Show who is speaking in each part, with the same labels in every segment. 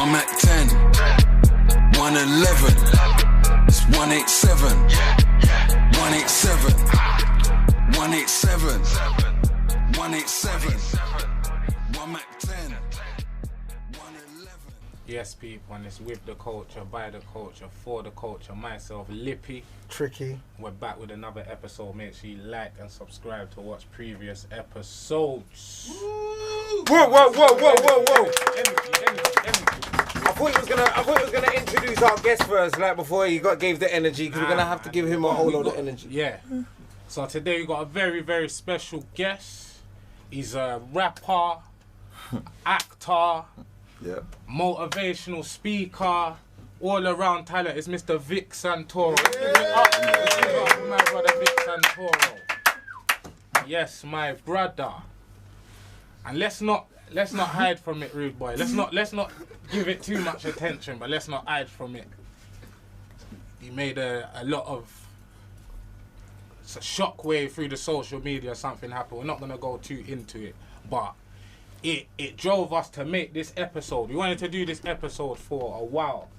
Speaker 1: 1 Mac 10, 111, it's 187, 187, 187, 187, 1 Mac 10, 111.
Speaker 2: Yes, people, and it's with the culture, by the culture, for the culture. Myself, Lippy.
Speaker 3: Tricky.
Speaker 2: We're back with another episode. Make sure you like and subscribe to watch previous episodes.
Speaker 3: Whoa. I thought he was gonna introduce our guest first, like before he gave the energy, because we're gonna have to give him a whole lot of energy.
Speaker 2: Yeah. So today we got a very, very special guest. He's a rapper, actor, motivational speaker, all-around talent. It's Mr. Vic Santoro. Let's give it up for my brother Vic Santoro. Yes, my brother. And let's not hide from it, rude boy. Let's not give it too much attention, but let's not hide from it. He made a lot of shockwave through the social media. Something happened. We're not gonna go too into it, but it drove us to make this episode. We wanted to do this episode for a while.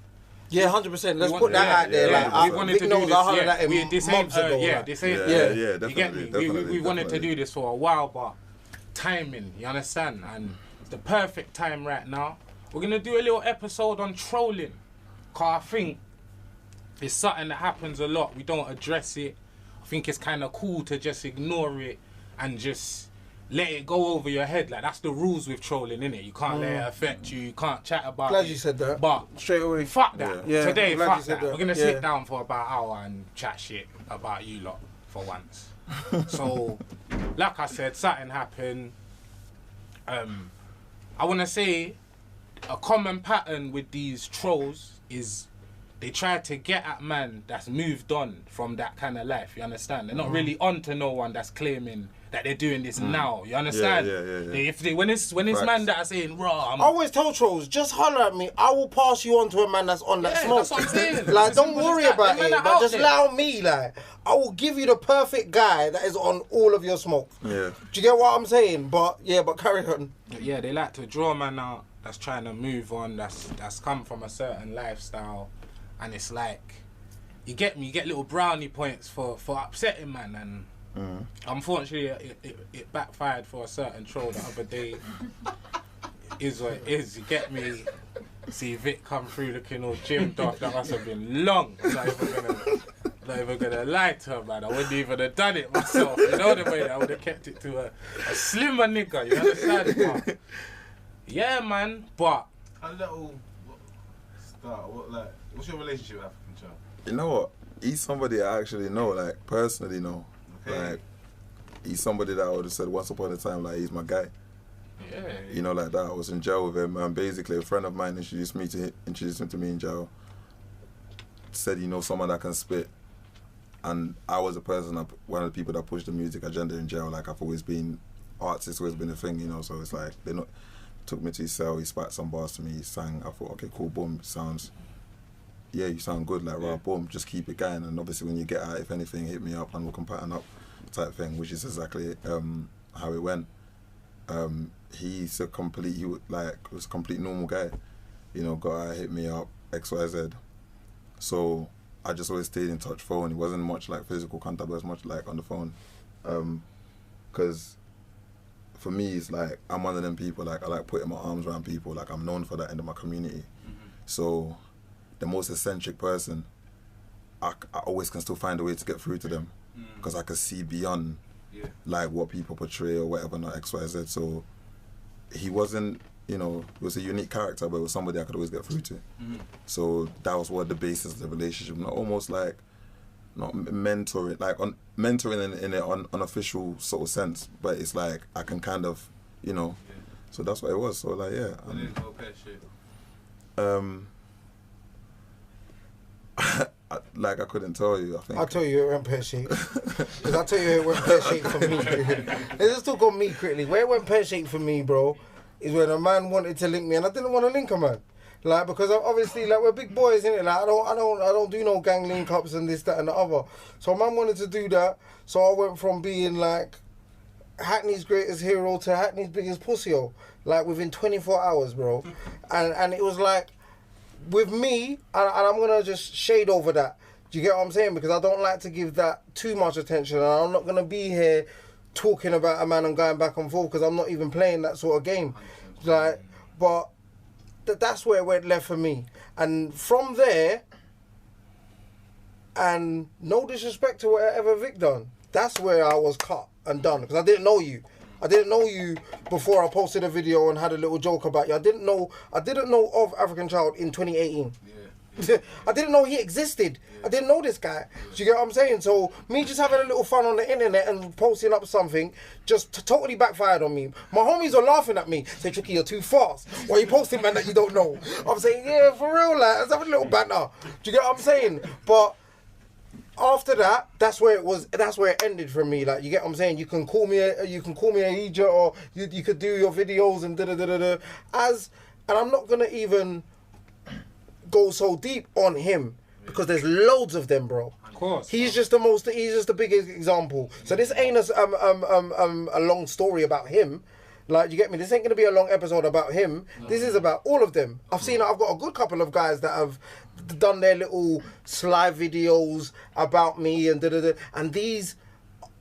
Speaker 3: Yeah, 100%. Let's put that out there.
Speaker 2: We wanted to do this.
Speaker 4: Definitely.
Speaker 2: We wanted to do this for a while, but timing, you understand? And it's the perfect time right now. We're gonna do a little episode on trolling, cause I think it's something that happens a lot. We don't address it. I think it's kind of cool to just ignore it and just let it go over your head. Like, that's the rules with trolling, innit? You can't let it affect you. You can't chat about
Speaker 3: Glad
Speaker 2: it.
Speaker 3: you said that.
Speaker 2: But
Speaker 3: straight away,
Speaker 2: fuck that.
Speaker 3: Yeah.
Speaker 2: Today,
Speaker 3: Glad
Speaker 2: fuck
Speaker 3: you said
Speaker 2: that.
Speaker 3: that.
Speaker 2: We're gonna sit down for about an hour and chat shit about you lot for once. So, like I said, something happened. I want to say a common pattern with these trolls is they try to get at man that's moved on from that kind of life. You understand? They're not really on to no one that's claiming that they're doing this now. You understand?
Speaker 4: Yeah.
Speaker 2: When it's man that are saying, raw,
Speaker 3: I always tell trolls, just holler at me. I will pass you on to a man that's on that smoke.
Speaker 2: That's what I'm saying.
Speaker 3: Like, don't worry about it, but just
Speaker 2: there.
Speaker 3: allow me. Like, I will give you the perfect guy that is on all of your smoke.
Speaker 4: Yeah.
Speaker 3: Do you get what I'm saying? But carry on.
Speaker 2: Yeah, they like to draw man out that's trying to move on, that's come from a certain lifestyle, and it's like, you get me, you get little brownie points for upsetting man, and unfortunately it backfired for a certain troll the other day. Is what it is, you get me. See Vic come through looking all gymmed off. That must have been long. I'm not even gonna lie to her, man. I wouldn't even have done it myself. You know the way I would have kept it to a slimmer nigga. You understand? But yeah, man. But
Speaker 5: a little start. What's your relationship with African child?
Speaker 4: You know what? He's somebody I actually know, like personally know.
Speaker 5: Okay.
Speaker 4: Like, he's somebody that I would have said once upon a time, like, he's my guy.
Speaker 2: yeah,
Speaker 4: You know, like that. I was in jail with him, and basically a friend of mine introduced him to me in jail. Said, you know, someone that can spit. And I was a person, one of the people that pushed the music agenda in jail. Like, I've always been, arts has always been a thing, you know, so it's like, took me to his cell, he spat some bars to me, he sang, I thought, okay, cool, boom, sounds, yeah, you sound good, like, right, boom, just keep it going, and obviously when you get out, if anything, hit me up and we can pattern up type thing, which is exactly how it went. Was a complete normal guy, you know, got out, hit me up, XYZ. So I just always stayed in touch phone. It wasn't much like physical contact, but it was much like on the phone. Because for me, it's like, I'm one of them people, like, I like putting my arms around people, like, I'm known for that in my community. So the most eccentric person, I always can still find a way to get through to them, because I can see beyond like what people portray or whatever, not XYZ. So he wasn't, you know, he was a unique character, but it was somebody I could always get through to. So that was what the basis of the relationship, not almost like, not mentoring, like mentoring in an unofficial sort of sense, but it's like I can kind of, you know, so that's what it was. So like, yeah.
Speaker 5: What is no pet shit?
Speaker 4: Like, I couldn't tell you, I think.
Speaker 3: I'll tell you it went pear-shaped. Because I'll tell you it went pear-shaped for me. Let's just talk on me quickly. Where it went pear-shaped for me, bro, is when a man wanted to link me and I didn't want to link a man. Like, because obviously, like, we're big boys, innit? Like, I don't do no gang link-ups and this, that and the other. So a man wanted to do that. So I went from being, like, Hackney's greatest hero to Hackney's biggest pussy-o. Like, within 24 hours, bro. And it was like, with me, and I'm gonna just shade over that. Do you get what I'm saying? Because I don't like to give that too much attention, and I'm not gonna be here talking about a man and going back and forth because I'm not even playing that sort of game. Like, but that's where it went left for me, and from there, and no disrespect to whatever Vic done, that's where I was cut and done because I didn't know you. I didn't know you before I posted a video and had a little joke about you. I didn't know of African Child in 2018. Yeah. I didn't know he existed. Yeah. I didn't know this guy. Do you get what I'm saying? So me just having a little fun on the internet and posting up something just totally backfired on me. My homies are laughing at me. Say, Tricky, you're too fast. Why are you posting man that you don't know? I'm saying, yeah, for real, like, let's have a little banter. Do you get what I'm saying? But after that, that's where it was. That's where it ended for me. Like, you get what I'm saying. You can call me a Egypt, or you could do your videos and and I'm not gonna even go so deep on him because there's loads of them, bro.
Speaker 2: Of course.
Speaker 3: He's just the biggest example. So this ain't a long story about him. Like, you get me? This ain't gonna be a long episode about him. This is about all of them. I've got a good couple of guys that have done their little sly videos about me and and these,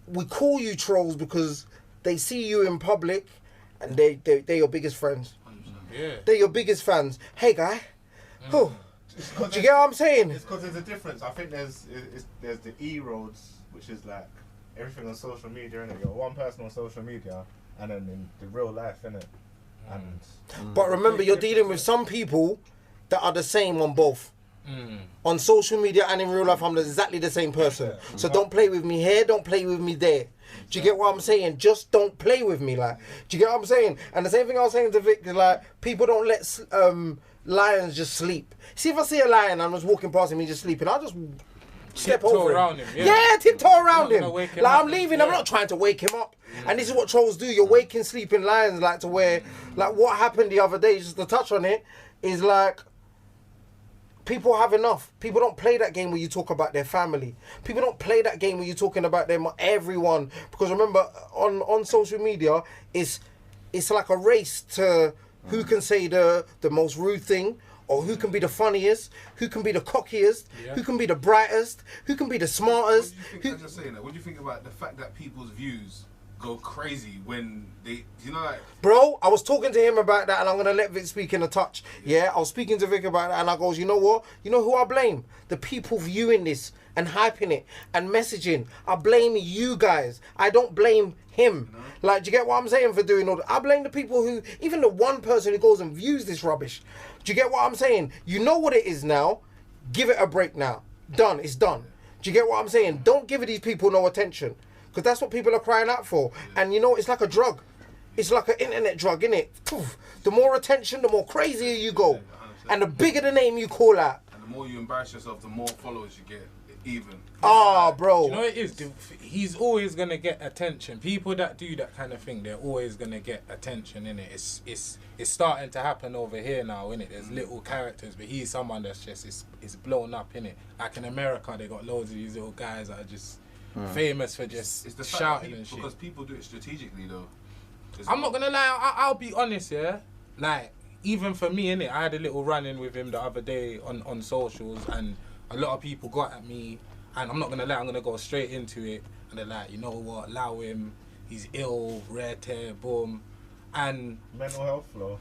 Speaker 3: we call you trolls because they see you in public and they're your biggest friends.
Speaker 2: Yeah.
Speaker 3: They're your biggest fans. Hey guy. Oh. Do you get what I'm saying?
Speaker 5: It's because there's a difference. I think there's the E-roads, which is like everything on social media, innit? You're one person on social media, and then in the real life, innit?
Speaker 3: But remember, you're dealing with some people that are the same on both. On social media and in real life, I'm exactly the same person. So don't play with me here, don't play with me there. Do you get what I'm saying? Just don't play with me, like. Do you get what I'm saying? And the same thing I was saying to Vic is like, people don't let lions just sleep. See, if I see a lion and I'm just walking past him, he's just sleeping, I'll just step over
Speaker 2: him.
Speaker 3: Yeah, tiptoe around him. Like, I'm leaving,
Speaker 2: Yeah.
Speaker 3: I'm not trying to wake him up. And this is what trolls do. You're waking sleeping lions, like, to where, like, what happened the other day, just to touch on it, is like, people have enough. People don't play that game where you talk about their family. People don't play that game where you're talking about everyone. Because remember, on social media, it's like a race to who can say the most rude thing, or who can be the funniest, who can be the cockiest, who can be the brightest, who can be the smartest.
Speaker 5: What do you think, what do you think about the fact that people's views go crazy when they, you know, like...
Speaker 3: Bro, I was talking to him about that, and I'm going to let Vic speak in a touch. Yeah, I was speaking to Vic about that, and I goes, you know what? You know who I blame? The people viewing this and hyping it and messaging. I blame you guys. I don't blame him. No. Like, do you get what I'm saying for doing all that? I blame the people who, even the one person who goes and views this rubbish. Do you get what I'm saying? You know what it is now. Give it a break now. Done. It's done. Do you get what I'm saying? Don't give these people no attention. Because that's what people are crying out for. And you know, it's like a drug. It's like an internet drug, innit? The more attention, the more crazier you go. And the bigger the name you call out.
Speaker 5: And the more you embarrass yourself, the more followers you get, even.
Speaker 3: Ah, bro.
Speaker 2: You know what it is? He's always going to get attention. People that do that kind of thing, they're always going to get attention, innit? It's starting to happen over here now, innit? There's little characters, but he's someone that's just, it's blown up, innit? Like in America, they got loads of these little guys that are just... famous for just
Speaker 5: it's the
Speaker 2: shouting and shit.
Speaker 5: Because people do it strategically, though.
Speaker 2: I'm not gonna lie, I'll be honest, yeah. Like, even for me, innit, I had a little run-in with him the other day on socials, and a lot of people got at me, and I'm not gonna lie, I'm gonna go straight into it, and they're like, you know what, allow him, he's ill, rare tear, boom, and...
Speaker 5: Mental health flow.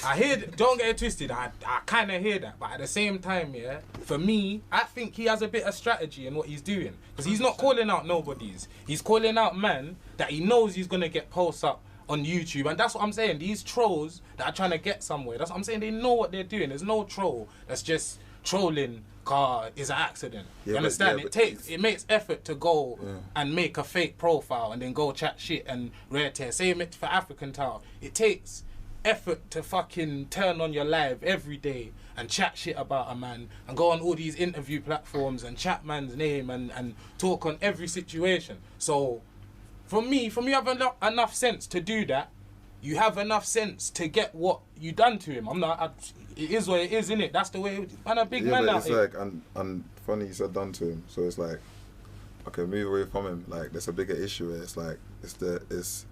Speaker 2: I hear, don't get it twisted, I kind of hear that, but at the same time, yeah, for me, I think he has a bit of strategy in what he's doing. Because he's not calling out nobodies. He's calling out men that he knows he's going to get posts up on YouTube. And that's what I'm saying. These trolls that are trying to get somewhere, that's what I'm saying. They know what they're doing. There's no troll that's just trolling car is an accident. You understand? It makes effort to go and make a fake profile and then go chat shit and rare tear. Same it for African Tower. It takes effort to fucking turn on your live every day and chat shit about a man and go on all these interview platforms and chat man's name and talk on every situation. So from you have enough sense to do that. You have enough sense to get what you done to him. It is what it is, innit? That's the way. Man, a big man out here.
Speaker 4: It's like, and funny you said done to him. So it's like, okay, move away from him. Like, there's a bigger issue here. It's like, it's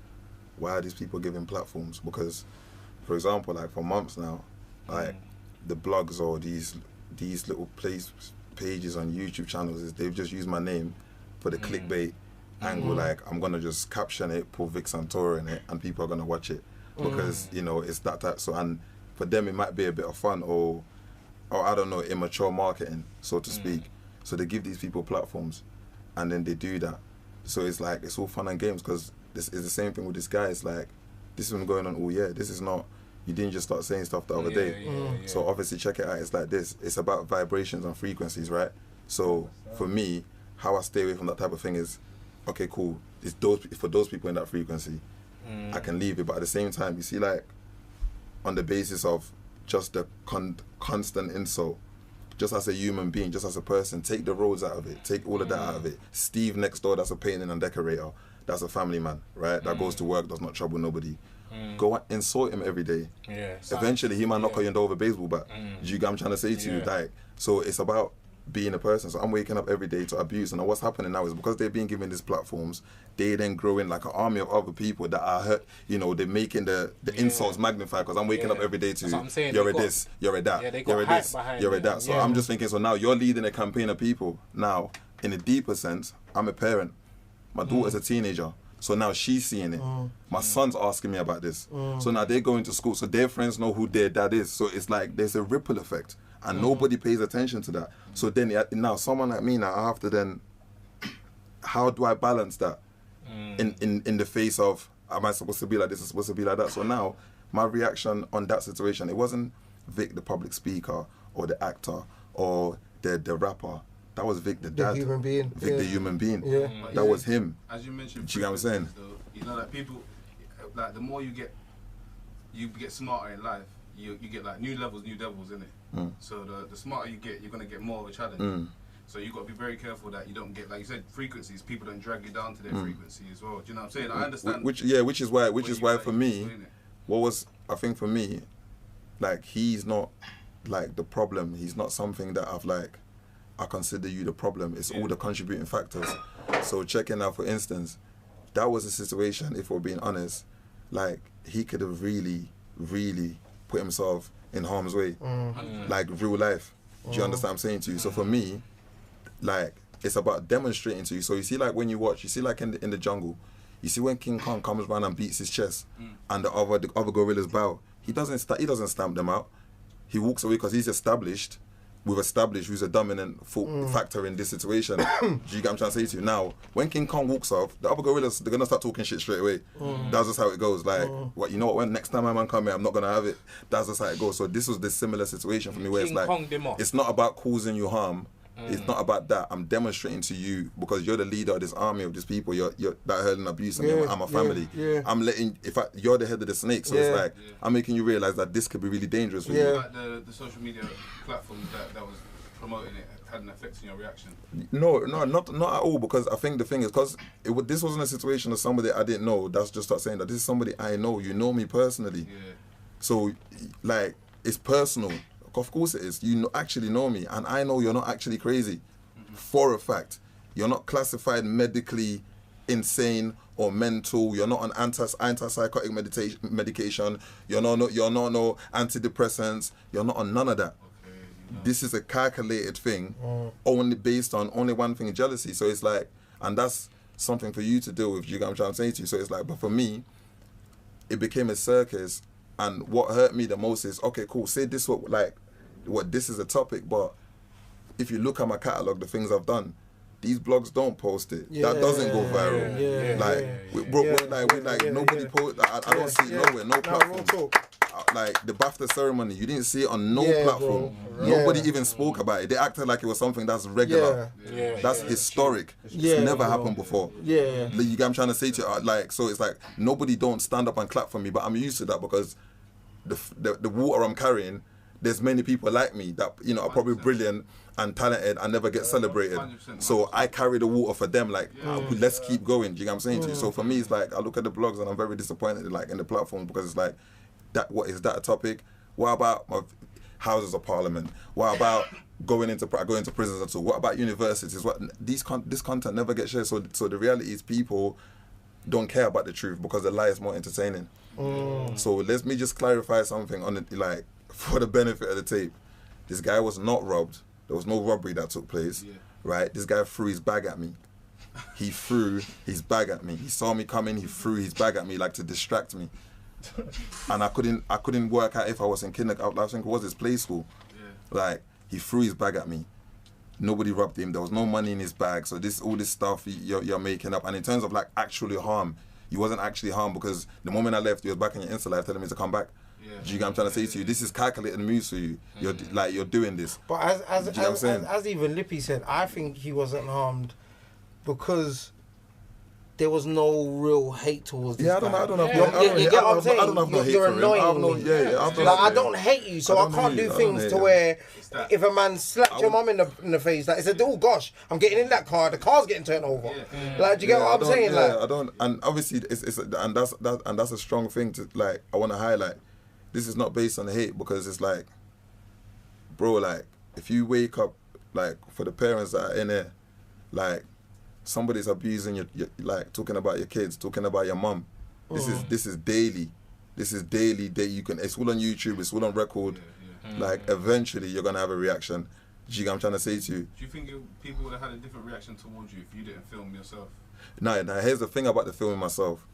Speaker 4: why are these people giving platforms? Because, for example, like for months now, like the blogs or these little pages on YouTube channels is they've just used my name for the clickbait angle. Like I'm gonna just caption it, put Vic Santoro in it, and people are gonna watch it because you know it's that type. So and for them it might be a bit of fun or I don't know, immature marketing, so to speak. So they give these people platforms, and then they do that. So it's like it's all fun and games because this is the same thing with this guy. It's like this has been going on all year. This is not. You didn't just start saying stuff the other day. So obviously check it out. It's like this. It's about vibrations and frequencies, right? So for me, how I stay away from that type of thing is, okay, cool. It's for those people in that frequency, I can leave it. But at the same time, you see, like on the basis of just the constant insult, just as a human being, just as a person, take the roads out of it. Take all of that out of it. Steve next door, that's a painting and decorator. That's a family man, right? That goes to work, does not trouble nobody. Go and insult him every day. Eventually, he might knock on your door with a baseball bat. Do you get what I'm trying to say to you? Like, so it's about being a person. So I'm waking up every day to abuse, and what's happening now is because they're being given these platforms, they then grow in like an army of other people that are hurt. You know, they're making the insults magnified because I'm waking up every day to you're a this, you're a that, you're a this, you're a that. So I'm just thinking. So now you're leading a campaign of people. Now, in a deeper sense, I'm a parent. My daughter's a teenager. So now she's seeing it. My son's asking me about this. So now they're going to school. So their friends know who their dad is. So it's like there's a ripple effect. And nobody pays attention to that. So then now someone like me now, I have to then, how do I balance that in the face of, am I supposed to be like this, am I supposed to be like that? So now my reaction on that situation, it wasn't Vic the public speaker or the actor or the rapper. That was Vic the dad.
Speaker 3: The human being.
Speaker 4: Vic the human being. That was him.
Speaker 6: As you mentioned,
Speaker 4: do you know what I'm saying?
Speaker 6: Though, you know, like people, like the more you get smarter in life, you get like new levels, new devils, in it. So the smarter you get, you're gonna get more of a challenge. So you got to be very careful that you don't get, like you said, frequencies. People don't drag you down to their frequency as well. Do you know what I'm saying? I understand. Which is
Speaker 4: why for me, I think for me, like he's not like the problem. He's not something that I consider you the problem. It's all the contributing factors. So checking out, for instance, that was a situation, if we're being honest, like he could have really, really put himself in harm's way, like real life. Do you understand what I'm saying to you? So for me, like it's about demonstrating to you. So you see, like when you watch, you see like in the jungle, you see when King Kong comes around and beats his chest, and the other gorillas bow. He doesn't stamp them out. He walks away because he's established. We've established who's a dominant factor in this situation. Do you get what I'm trying to say to you? Now, when King Kong walks off, the other gorillas, they're going to start talking shit straight away. That's just how it goes. Like, what, you know what, when next time my man come here, I'm not going to have it. That's just how it goes. So this was this similar situation for me where it's like, it's not about causing you harm. It's not about that. I'm demonstrating to you because you're the leader of this army of these people. You're that hurling abuse on me. I'm a family. I'm letting. You're the head of the snake, so it's like I'm making you realize that this could be really dangerous for you.
Speaker 6: Like the social media platforms that was promoting it had an effect on your reaction.
Speaker 4: No, not at all. Because I think the thing is, because this wasn't a situation of somebody I didn't know. That's just start saying that this is somebody I know. You know me personally. So like it's personal. Of course it is. You actually know me, and I know you're not actually crazy. For a fact, you're not classified medically insane or mental. You're not on antipsychotic medication. You're not no antidepressants. You're not on none of that. This is a calculated thing, only based on only one thing: jealousy. So it's like, and that's something for you to deal with. You get what I'm trying to say to you. So it's like, but for me, it became a circus. And what hurt me the most is, okay, cool, say this this is a topic, but if you look at my catalogue, the things I've done, these blogs don't post it. That doesn't go viral. Nobody post. I don't see it nowhere, no platform. Like the BAFTA ceremony, you didn't see it on no platform. Nobody even spoke about it. They acted like it was something that's regular. That's historic. It's never happened before. You get what I'm trying to say to you? So it's like nobody don't stand up and clap for me, but I'm used to that because the water I'm carrying, there's many people like me that are probably brilliant and talented and never get celebrated.
Speaker 6: 100%.
Speaker 4: So I carry the water for them. Let's keep going. Do you get what I'm saying to you? So for me, it's like I look at the blogs and I'm very disappointed in the platform because it's like, what is that a topic? What about my houses of parliament? What about going into prisons at all? What about universities? This content never gets shared. So the reality is people don't care about the truth because the lie is more entertaining. So let me just clarify something on it. Like for the benefit of the tape, this guy was not robbed. There was no robbery that took place, right? This guy threw his bag at me. He threw his bag at me. He saw me coming. He threw his bag at me like to distract me, and I couldn't work out if I was in kindergarten. I think it was his play school. Like he threw his bag at me. Nobody robbed him. There was no money in his bag. So all this stuff you're making up. And in terms of like actually harm, he wasn't actually harmed because the moment I left, he was back in your Insta life telling me to come back. Do you get what I'm trying to say to you? This is calculated moves for you. You're doing this.
Speaker 3: But as even Lippy said, I think he wasn't harmed because there was no real hate towards this guy.
Speaker 4: I don't know.
Speaker 3: You get what I'm saying?
Speaker 4: I don't have no hate
Speaker 3: You're
Speaker 4: for him.
Speaker 3: annoying me. I don't hate you, so I can't do things to where if a man slapped your mum in the face, like, it's oh gosh, I'm getting in that car, the car's getting turned over. Like, do you get what I'm saying? Like,
Speaker 4: I don't, and obviously that's a strong thing to like. I want to highlight. This is not based on hate because it's like, bro, like if you wake up, like for the parents that are in there, like somebody's abusing your like talking about your kids, talking about your mum. This is daily. This is daily. It's all on YouTube. It's all on record. Like eventually you're gonna have a reaction. Do you get what I'm trying to say to you?
Speaker 6: Do you think people would have had a different reaction towards you if you didn't film yourself?
Speaker 4: No. Here's the thing about the filming myself.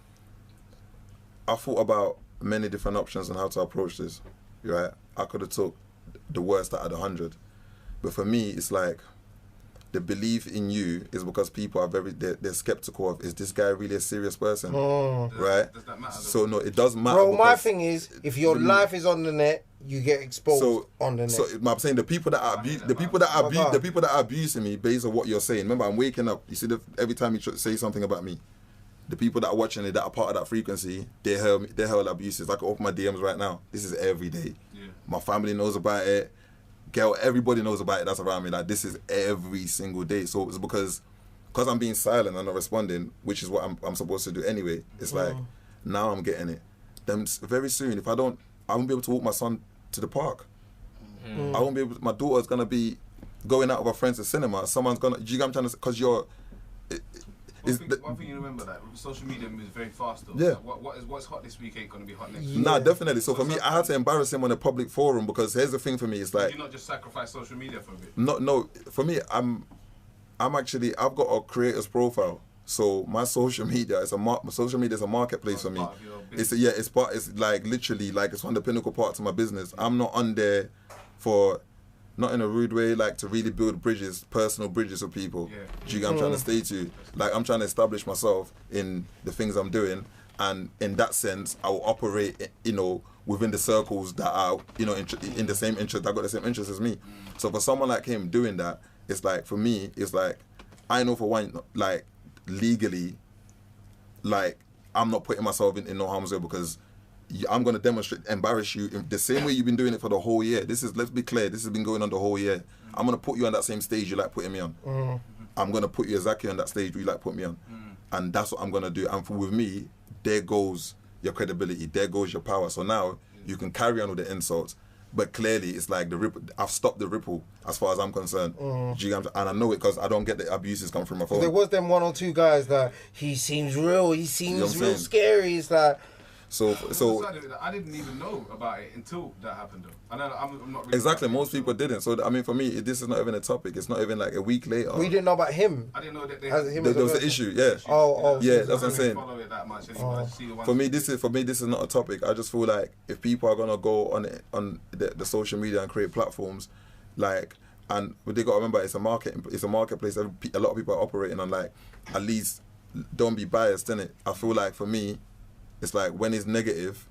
Speaker 4: I thought about many different options on how to approach this. Right? I could have took the worst out of 100, but for me, it's like the belief in you is because people are they're skeptical of, is this guy really a serious person? Right?
Speaker 6: Does that matter?
Speaker 4: So no, it does matter.
Speaker 3: Bro, my thing is, if your life is on the net, you get exposed on the net.
Speaker 4: So I'm saying the people that are abusing me based on what you're saying. Remember, I'm waking up. You see, every time you say something about me, the people that are watching it, that are part of that frequency, they hurl abuses. I can open my DMs right now. This is every day. My family knows about it. Girl, everybody knows about it that's around me. Like, this is every single day. So it's because I'm being silent and not responding, which is what I'm supposed to do anyway. It's like, now I'm getting it. Then very soon, I won't be able to walk my son to the park. I won't be able to, my daughter's going to be going out with her friends to cinema. Someone's going to, do you get what I'm trying to say? Because you're...
Speaker 6: One thing you remember, that social media moves very fast though.
Speaker 4: Yeah.
Speaker 6: Like, what's hot this week ain't gonna be hot next week.
Speaker 4: Nah, definitely. So for me, I had to embarrass him on a public forum because here's the thing for me, it's like...
Speaker 6: Did you not just sacrifice social media for a bit?
Speaker 4: No. For me, I've got a creator's profile. So my social media is a marketplace for me. It's like literally like it's one of the pinnacle parts of my business. I'm not on there for, not in a rude way, like to really build bridges, personal bridges with people. Do you get what I'm trying to stay to? Like, I'm trying to establish myself in the things I'm doing, and in that sense, I will operate, within the circles that are, in the same interest, that got the same interest as me. So for someone like him doing that, it's like, for me, it's like, I know for one, like, legally, like, I'm not putting myself in no harm's way because I'm going to embarrass you in the same way you've been doing it for the whole year. Let's be clear, this has been going on the whole year. I'm going to put you on that same stage you like putting me on. I'm going to put you exactly on that stage you like putting me on. And that's what I'm going to do. And with me, there goes your credibility, there goes your power. So now you can carry on with the insults. But clearly, it's like the ripple. I've stopped the ripple as far as I'm concerned. And I know it because I don't get the abuses come from my phone.
Speaker 3: There was them one or two guys that he seems real scary. It's like...
Speaker 4: So
Speaker 6: I didn't even know about it until that happened though. I'm not really
Speaker 4: exactly, most people didn't. So I mean, for me, this is not even a topic. It's not even like a week later.
Speaker 3: We didn't know about him.
Speaker 6: I didn't know that
Speaker 4: there was the issue. Yeah. Yeah, that's what I'm saying.
Speaker 6: Follow it that much anymore.
Speaker 4: For me, this is not a topic. I just feel like if people are gonna go on the social media and create platforms, like, and they got to remember it's a marketplace. A lot of people are operating on, like, at least don't be biased in it. I feel like for me, it's like when it's negative,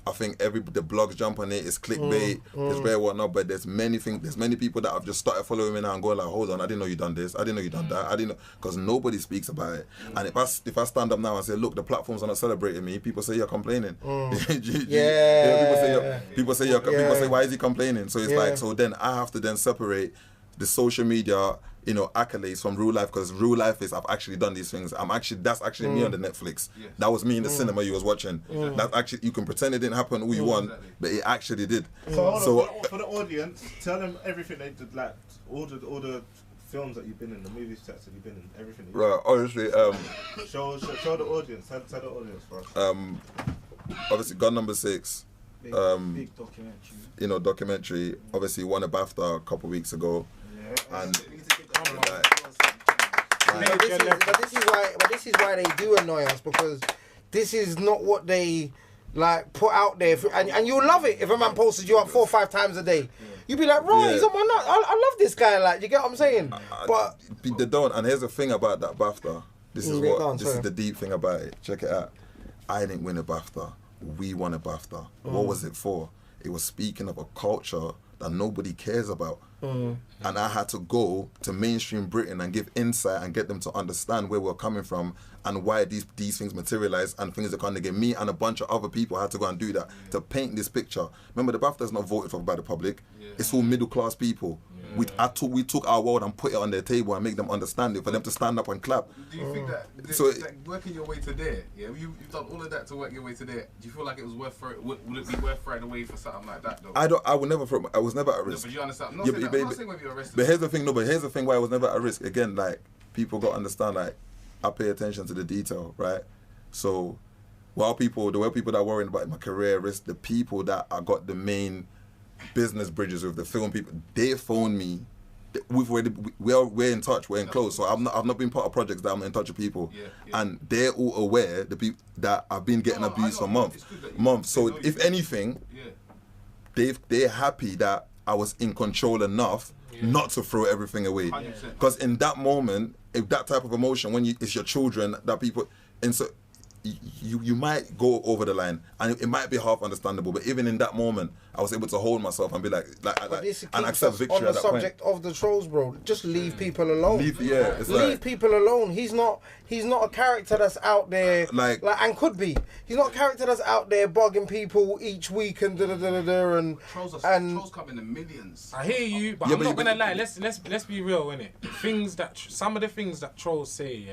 Speaker 4: I think the blogs jump on it. It's clickbait. It's very whatnot. But there's many people that have just started following me now and going like, hold on, I didn't know you done this. I didn't know you done that. I didn't know, because nobody speaks about it. And if I stand up now and say, look, the platforms are not celebrating me, people say you're complaining. People say why is he complaining? So it's like, so then I have to then separate the social media, accolades from real life, because real life is I've actually done these things. That's actually me on the Netflix. That was me in the cinema you was watching. That's actually, you can pretend it didn't happen all you want, but it actually did.
Speaker 5: So for the audience, tell them everything they did, like all the films that you've been in, the movie sets that you've been in, everything.
Speaker 4: Right, honestly,
Speaker 5: show the audience, tell the audience for us.
Speaker 4: Obviously, Gun Number 6,
Speaker 7: Big documentary.
Speaker 4: you know, documentary. Obviously, won a BAFTA a couple of weeks ago, and
Speaker 3: but this is why they do annoy us, because this is not what they like put out there. And you'll love it if a man posted you up 4 or 5 times a day. You'd be like, right, he's on my nut. I love this guy. Like, you get what I'm saying? But
Speaker 4: they don't. And here's the thing about that BAFTA. This is
Speaker 3: sorry.
Speaker 4: is the deep thing about it. Check it out. I didn't win a BAFTA. We won a BAFTA. What was it for? It was speaking of a culture that nobody cares about. And I had to go to mainstream Britain and give insight and get them to understand where we're coming from and why these things materialize and things are kind of get. Me and a bunch of other people had to go and do that to paint this picture. Remember, the BAFTA is not voted for by the public. It's all middle class people. We took our world and put it on their table and make them understand it, for them to stand up and clap.
Speaker 6: Do you think that like working your way to there, you've done all of that to work your way to there, do you feel like it was worth would it be worth throwing away for something like that though?
Speaker 4: I was never at risk.
Speaker 6: No, but you understand, I'm not saying whether you're arrested.
Speaker 4: But here's the thing why I was never at risk. Again, like, people got to understand, like, I pay attention to the detail, right? So the way people that are worrying about my career risk, the people that I got the main business bridges with, the film people, they phone me. We're in touch, we're in close. So I've not been part of projects that I'm in touch with people, and they're all aware, the people that I've been getting abused for months. So if anything, they're happy that I was in control enough not to throw everything away. Because in that moment, if that type of emotion, when it's your children that people, and so you might go over the line, and it might be half understandable, but even in that moment, I was able to hold myself and be like and accept victory
Speaker 3: on the
Speaker 4: at that
Speaker 3: subject
Speaker 4: point.
Speaker 3: of the trolls, bro. Just leave people alone.
Speaker 4: Leave
Speaker 3: People alone. He's not a character that's out there like and could be. He's not a character that's out there bugging people each week and and
Speaker 6: Trolls come in the millions.
Speaker 2: I hear you, but I'm not gonna lie. Let's be real, innit? Some of the things that trolls say,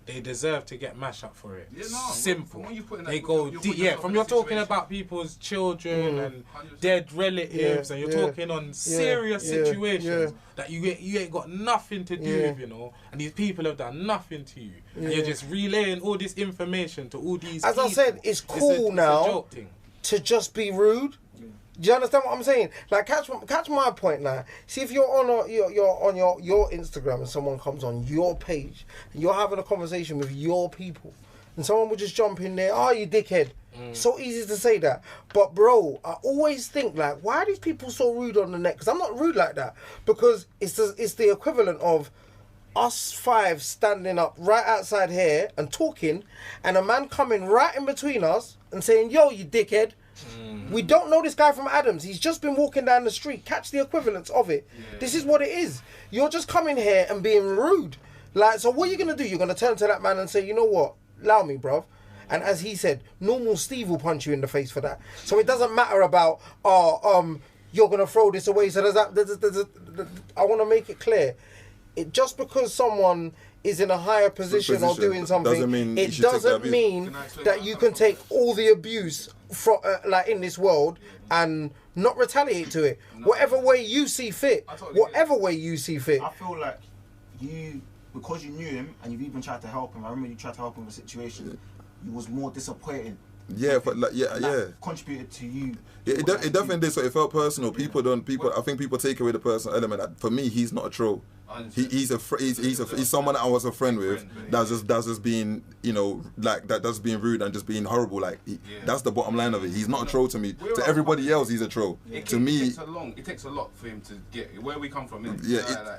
Speaker 2: they deserve to get mashed up for it. Simple. They go deep. From you're talking about people's children and dead relatives, and you're talking on serious situations that you ain't got nothing to do with, and these people have done nothing to you, and you're just relaying all this information to all these.
Speaker 3: As
Speaker 2: people.
Speaker 3: I said, it's cool now to just be rude. Do you understand what I'm saying? Like, catch my point now. See, if you're on your Instagram and someone comes on your page and you're having a conversation with your people, and someone will just jump in there, oh, you dickhead. So easy to say that. But bro, I always think, like, why are these people so rude on the net? Because I'm not rude like that. Because it's the equivalent of us 5 standing up right outside here and talking, and a man coming right in between us and saying, yo, you dickhead. We don't know this guy from Adams. He's just been walking down the street. Catch the equivalence of it. This is what it is. You're just coming here and being rude. Like, so what are you going to do? You're going to turn to that man and say, you know what? Allow me, bruv. And as he said, normal Steve will punch you in the face for that. So it doesn't matter about, you're going to throw this away. So I want to make it clear. Just because someone is in a higher position or doing something, it doesn't mean that you can take all the abuse from like in this world and not retaliate to it. Whatever way you see fit. Whatever way you see fit.
Speaker 7: I feel like because you knew him and you've even tried to help him. I remember you tried to help him in a situation. You was more disappointed. Contributed to you.
Speaker 4: It definitely did. So it felt personal. I think people take away the personal element. For me, he's not a troll. He's someone that I was a friend with. That's just being, that's being rude and just being horrible. That's the bottom line of it. He's not a troll to me. To everybody else, he's a troll. It
Speaker 6: takes a lot for him to get where we come from.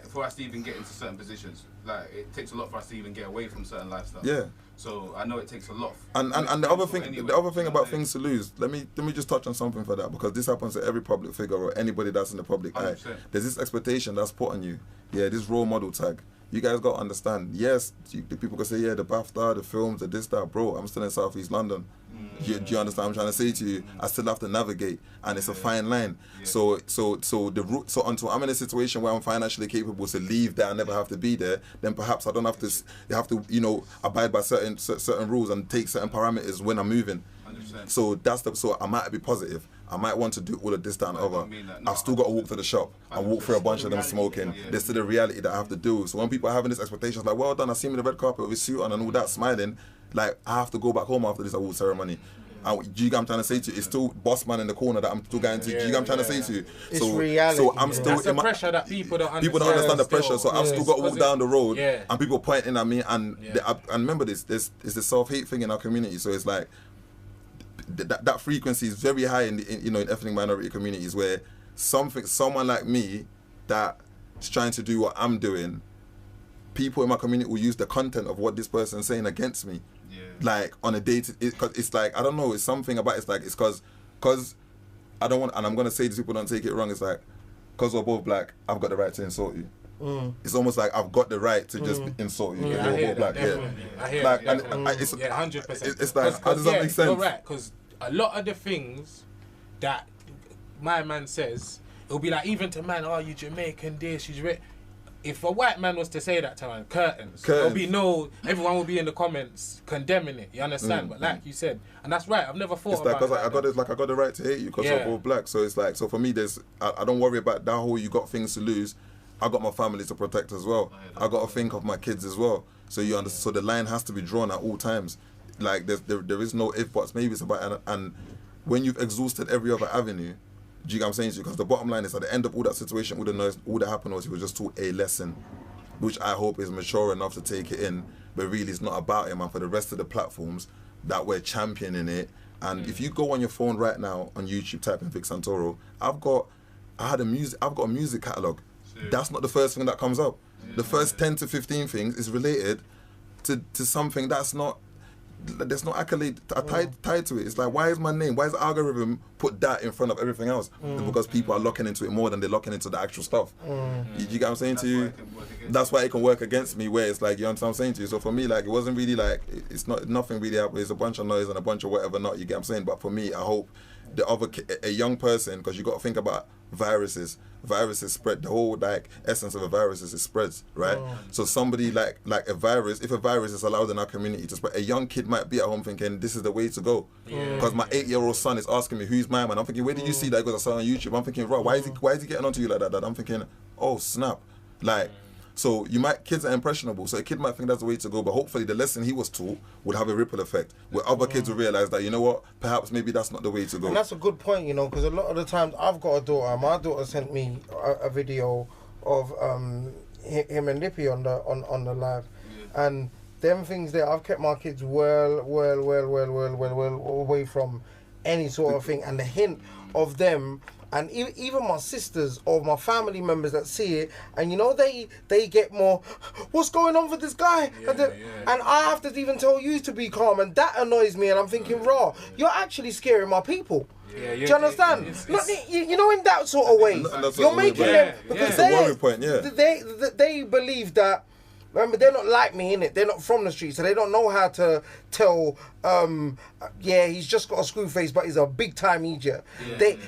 Speaker 6: For us to even get into certain positions, it takes a lot for us to even get away from certain lifestyles.
Speaker 4: Yeah.
Speaker 6: So I know it takes a lot.
Speaker 4: And the other thing about things to lose. Let me just touch on something for that, because this happens to every public figure or anybody that's in the public 100%. Eye. There's this expectation that's put on you. Yeah, this role model tag. You guys got to understand. Yes, the people can say, yeah, the BAFTA, the films, the this, that. Bro, I'm still in South East London. Do you understand what I'm trying to say to you? I still have to navigate, and it's a fine line. So until I'm in a situation where I'm financially capable to leave there and never have to be there, then perhaps I don't have to. You have to, abide by certain rules and take certain parameters when I'm moving. 100%. So I might be positive. I might want to do all of this, that, and other. I've still got to walk to the shop and walk through a bunch of them smoking. There's still the reality that I have to do. So when people are having this expectation, like, well done, I see him in the red carpet with his suit on and all that, smiling, like, I have to go back home after this award ceremony. And do you get what I'm trying to say to you? It's still boss man in the corner that I'm still going to. Do you get what I'm trying to say to you?
Speaker 3: It's reality.
Speaker 4: So I'm still
Speaker 2: That's the pressure that people don't understand.
Speaker 4: People don't understand the pressure, so I've still got to walk down the road,
Speaker 2: Yeah.
Speaker 4: and people pointing at me, and and remember this, there's the self-hate thing in our community. So it's like that frequency is very high in in ethnic minority communities, where someone like me that's trying to do what I'm doing, people in my community will use the content of what this person's saying against me. Like on a day because it's like, I don't know, it's something about it's because I don't want, and I'm gonna say this, people don't take it wrong, it's like, because we're both black, I've got the right to insult you. It's almost like I've got the right to just insult you.
Speaker 2: I hear that, definitely. I hear
Speaker 4: like,
Speaker 2: that,
Speaker 4: and it's
Speaker 2: 100%.
Speaker 4: It's like, how does that make sense?
Speaker 2: You're right, because a lot of the things that my man says, it'll be like, even to man, oh, you Jamaican this, you if a white man was to say that to man, curtains. There'll be everyone will be in the comments condemning it, you understand? But like you said, and that's right, I've never thought about it.
Speaker 4: I got the right to hate you because we're both black. So it's like, so for me, I don't worry about that whole you got things to lose. I got my family to protect as well. I got to think of my kids as well. So you understand. So the line has to be drawn at all times. Like there is no if buts. Maybe it's about and when you've exhausted every other avenue, do you get what I'm saying to you? Because the bottom line is, at the end of all that situation, all the noise, all that happened was he was just taught a lesson, which I hope is mature enough to take it in. But really, it's not about him. And for the rest of the platforms that we're championing it. And if you go on your phone right now on YouTube, type in Vic Santoro, I've got a music catalog. That's not the first thing that comes up. The first 10 to 15 things is related to something that's not. There's no accolade tied to it. It's like, why is my name? Why is the algorithm put that in front of everything else? Because people are locking into it more than they're locking into the actual stuff. You get what I'm saying to you? That's why it can work against me. Where it's like, you understand what I'm saying to you? So for me, like, it wasn't really like, it's not nothing really happened. It's a bunch of noise and a bunch of whatever not. You get what I'm saying? But for me, I hope a young person, because you got to think about viruses spread. The whole like essence of a virus is it spreads, right? So somebody like a virus, if a virus is allowed in our community to spread, a young kid might be at home thinking this is the way to go. Because my 8-year-old son is asking me, who's my man? I'm thinking, where did you see that? Because I saw on YouTube. I'm thinking, right, why is he getting onto you like that? I'm thinking, oh snap, like. So kids are impressionable, so a kid might think that's the way to go, but hopefully the lesson he was taught would have a ripple effect, where other kids will realise that, you know what, perhaps maybe that's not the way to go.
Speaker 3: And that's a good point, you know, because a lot of the times I've got a daughter. My daughter sent me a video of him and Lippy on the live, and them things there, I've kept my kids well away from any sort of thing, and the hint of them. And even my sisters or my family members that see it, and you know, they get more, what's going on with this guy? And I have to even tell you to be calm, and that annoys me. And I'm thinking, raw, you're actually scaring my people. Do you understand? You know, in that sort of way, you're making them, because they believe that. Remember, they're not like me, innit? They're not from the street, so they don't know how to tell, he's just got a screw face, but he's a big-time idiot.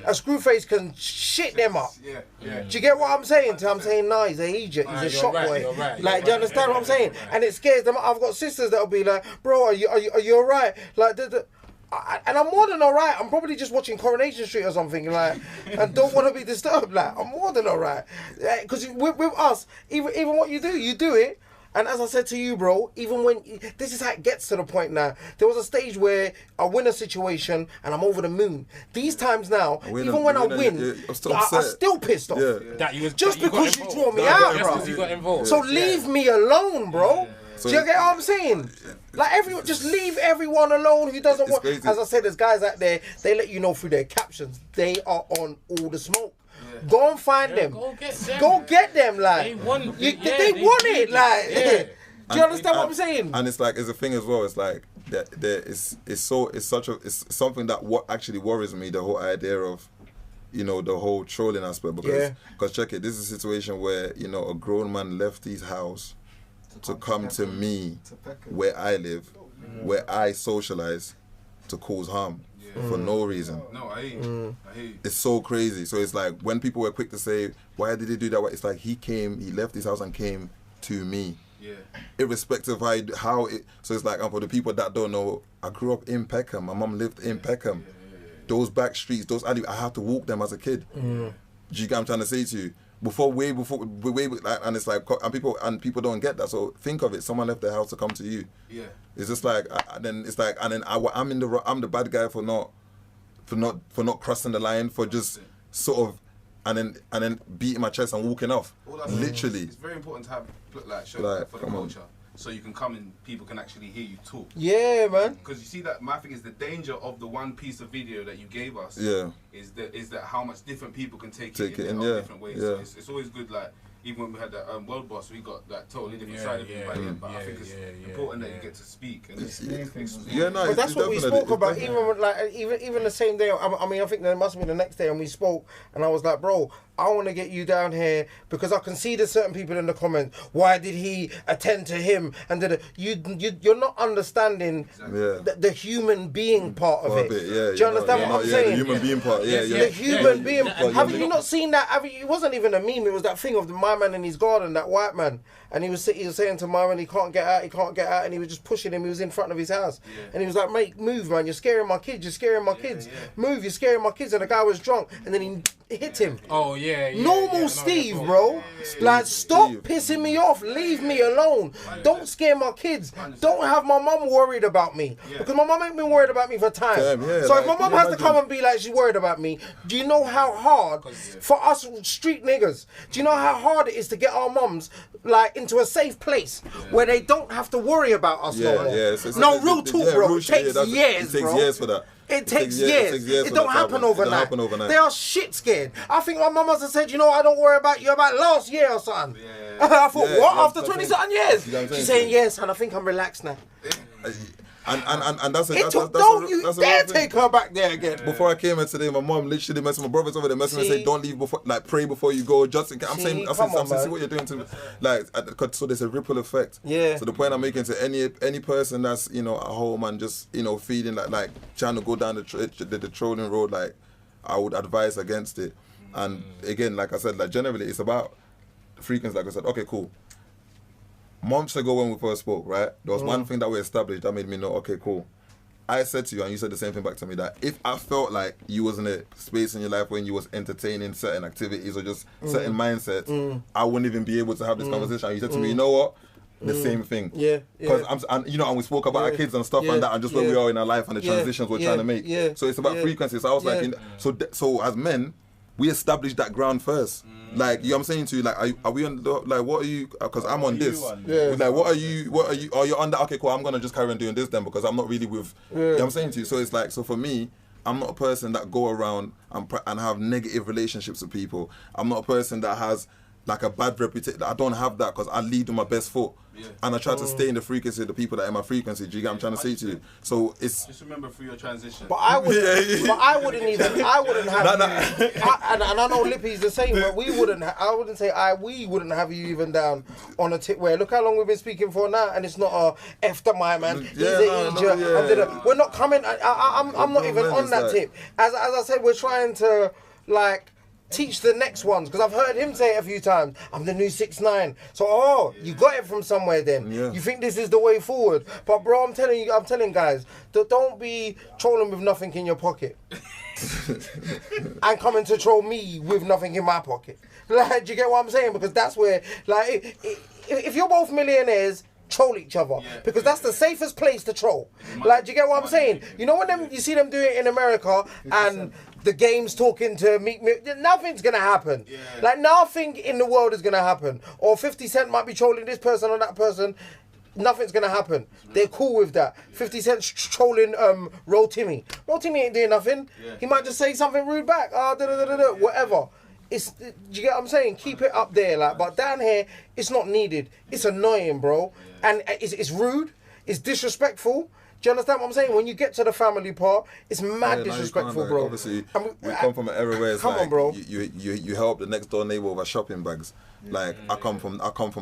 Speaker 3: A screw face can shit them up. Do you get what I'm saying? I'm saying, nah, he's an idiot, he's a shop boy. Like, do you understand what I'm saying? And it scares them. I've got sisters that'll be like, bro, are you all right? Like, and I'm more than alright. I'm probably just watching Coronation Street or something, like, and don't want to be disturbed. Like, I'm more than alright. Because with us, even what you do it. And as I said to you, bro, even when this is how it gets to the point now. There was a stage where I win a situation and I'm over the moon. These times now, even when I win, I'm still pissed off. Just because you draw me out, bro. So leave me alone, bro. So do you get what I'm saying? Like, just leave everyone alone who doesn't want. As I said, there's guys out there, they let you know through their captions, they are on all the smoke. Go and find them. Go get them, like. They want it, like. Do you understand what I'm saying?
Speaker 4: And it's like, it's a thing as well. It's like it's something that what actually worries me. The whole idea of, you know, the whole trolling aspect, because check it. This is a situation where, you know, a grown man left his house to come to me, where I live, where I socialize, to cause harm. For no reason.
Speaker 6: No, I hate
Speaker 4: It's so crazy. So it's like, when people were quick to say, why did he do that? It's like, he left his house and came to me. Irrespective of how it. So it's like, for the people that don't know, I grew up in Peckham. My mum lived in Peckham. Those back streets, those alley, I had to walk them as a kid. Do you get what I'm trying to say to you? way before, like, and it's like, and people don't get that. So think of it: someone left their house to come to you.
Speaker 6: Yeah.
Speaker 4: It's just like, I'm the bad guy for not crossing the line, for just sort of, and then beating my chest and walking off. Literally.
Speaker 6: It's very important to have shows for the culture. So you can come and people can actually hear you talk.
Speaker 3: Yeah, man.
Speaker 6: Because you see that my thing is the danger of the one piece of video that you gave us.
Speaker 4: Yeah.
Speaker 6: Is that how much different people can take
Speaker 4: it
Speaker 6: in
Speaker 4: yeah.
Speaker 6: different ways.
Speaker 4: Yeah.
Speaker 6: So it's always good. Like even when we had that World Boss, we got that totally different side of it by the end. But I think it's important that you get to speak and
Speaker 3: But that's what we spoke about. Even the same day. I mean, I think there must have been the next day, and we spoke, and I was like, bro, I want to get you down here because I can see there's certain people in the comments. Why did he attend to him? And you're not understanding the human being part of it. Do you understand what I'm saying?
Speaker 4: The human being part.
Speaker 3: The human being. Haven't you not seen that? It wasn't even a meme. It was that thing of my man in his garden, that white man, and he was saying to my man, he can't get out, and he was just pushing him. He was in front of his house, and he was like, mate, move, man, you're scaring my kids. Move, you're scaring my kids. And the guy was drunk, and then he hit him.
Speaker 2: Oh yeah.
Speaker 3: Normal Steve, bro. Like, stop pissing me off. Leave me alone. Don't scare my kids. Don't have my mum worried about me, because my mum ain't been worried about me for time. So if my mum has to come and be like she's worried about me, do you know how hard for us street niggas? Do you know how hard it is to get our mums like into a safe place where they don't have to worry about us no more? Real talk, bro. It takes years, bro.
Speaker 4: It takes years for that.
Speaker 3: It takes years. It don't happen overnight. They are shit scared. I think my mum must have said, I don't worry about you about last year or something. I thought, what? After 20-something years? She's saying, yes, and I think I'm relaxed now.
Speaker 4: And that's it.
Speaker 3: Don't you dare take her back there again.
Speaker 4: Before I came here today, my mom literally messaged my brothers over there, messaged me and said, don't leave before, like, pray before you go. Just in case. I'm saying, see what you're doing to me. Like, so there's a ripple effect.
Speaker 3: Yeah.
Speaker 4: So the point I'm making to any person that's, at home and just, feeling like trying to go down the trolling road, like, I would advise against it. And again, like I said, like, generally it's about frequency. Like I said, okay, cool. Months ago when we first spoke, right, there was one thing that we established that made me know, okay, cool. I said to you, and you said the same thing back to me, that if I felt like you was in a space in your life when you was entertaining certain activities or just certain mindsets, I wouldn't even be able to have this conversation. And you said to me, you know what? The same thing. Because and we spoke about our kids and stuff and that, and just where we are in our life and the transitions we're trying to make. So it's about frequency. So I was like, so as men, we established that ground first. Like, what I'm saying to you, like, are we on what are you, because I'm on this. Like, what are you, are you on that? Okay, cool, I'm going to just carry on doing this then, because I'm not really with, you know what I'm saying to you? So it's like, so for me, I'm not a person that go around and have negative relationships with people. I'm not a person that has like a bad reputation. I don't have that because I lead with my best foot. And I try to stay in the frequency of the people that are in my frequency. Do you get what I'm trying to say to you? So it's
Speaker 6: just remember through your transition.
Speaker 3: But I wouldn't have and I know Lippy's the same, but we wouldn't have you even down on a tip where look how long we've been speaking for now, and it's not a F the my man. We're not coming. I'm not even on that tip. As I said, we're trying to like teach the next ones, because I've heard him say it a few times, I'm the new 6ix9ine. So you got it from somewhere then. You think this is the way forward. But bro, I'm telling guys, don't be trolling with nothing in your pocket. And coming to troll me with nothing in my pocket. Like, do you get what I'm saying? Because that's where, like, if you're both millionaires, troll each other, because that's the safest place to troll. Like, do you get what I'm saying? You know when you see them do it in America and the game's talking to me, nothing's gonna happen. Like, nothing in the world is gonna happen. Or 50 Cent might be trolling this person or that person. Nothing's gonna happen. They're cool with that. 50 Cent's trolling Roll Timmy. Roll Timmy ain't doing nothing. He might just say something rude back. Whatever. Do you get what I'm saying? Keep it up there, like. But down here, it's not needed. It's annoying, bro. And it's rude. It's disrespectful. Do you understand what I'm saying? When you get to the family part, it's mad disrespectful, bro.
Speaker 4: Obviously, we come from an era where it's
Speaker 3: come on, bro.
Speaker 4: You help the next door neighbor with her shopping bags. Like, I come from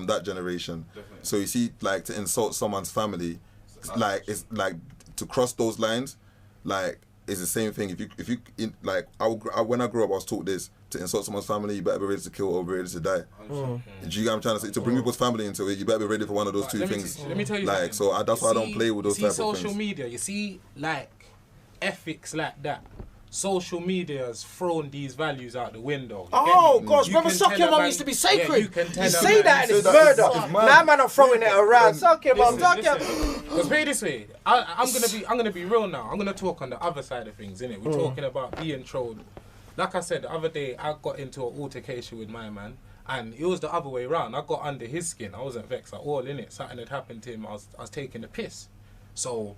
Speaker 4: that generation. Definitely. So you see, like, to insult someone's family, it's like to cross those lines, like, it's the same thing. If you when I grew up, I was taught this: to insult someone's family, you better be ready to kill or be ready to die. Do you get what I'm trying to say? To bring people's family into it, you better be ready for one of those two things.
Speaker 2: Let me tell you,
Speaker 4: like, so that's why I don't play with those type of things.
Speaker 2: Social media, you see, like ethics like that. social media has thrown these values out the window.
Speaker 3: Oh,
Speaker 2: You
Speaker 3: gosh,
Speaker 2: can
Speaker 3: remember
Speaker 2: tell
Speaker 3: suck your
Speaker 2: a
Speaker 3: mum
Speaker 2: man-
Speaker 3: used to be
Speaker 2: Yeah,
Speaker 3: sacred.
Speaker 2: you can tell
Speaker 3: You
Speaker 2: a
Speaker 3: say
Speaker 2: man-
Speaker 3: that and it's
Speaker 4: It's
Speaker 3: murder.
Speaker 4: mad.
Speaker 3: Now man are throwing it around. Suck your mum, suck your
Speaker 2: Because put it this way, I'm gonna be real now. I'm gonna talk on the other side of things, innit? We're talking about being trolled. Like I said, the other day I got into an altercation with my man, and it was the other way around. I got under his skin. I wasn't vexed at all, innit? Something had happened to him. I was taking the piss. So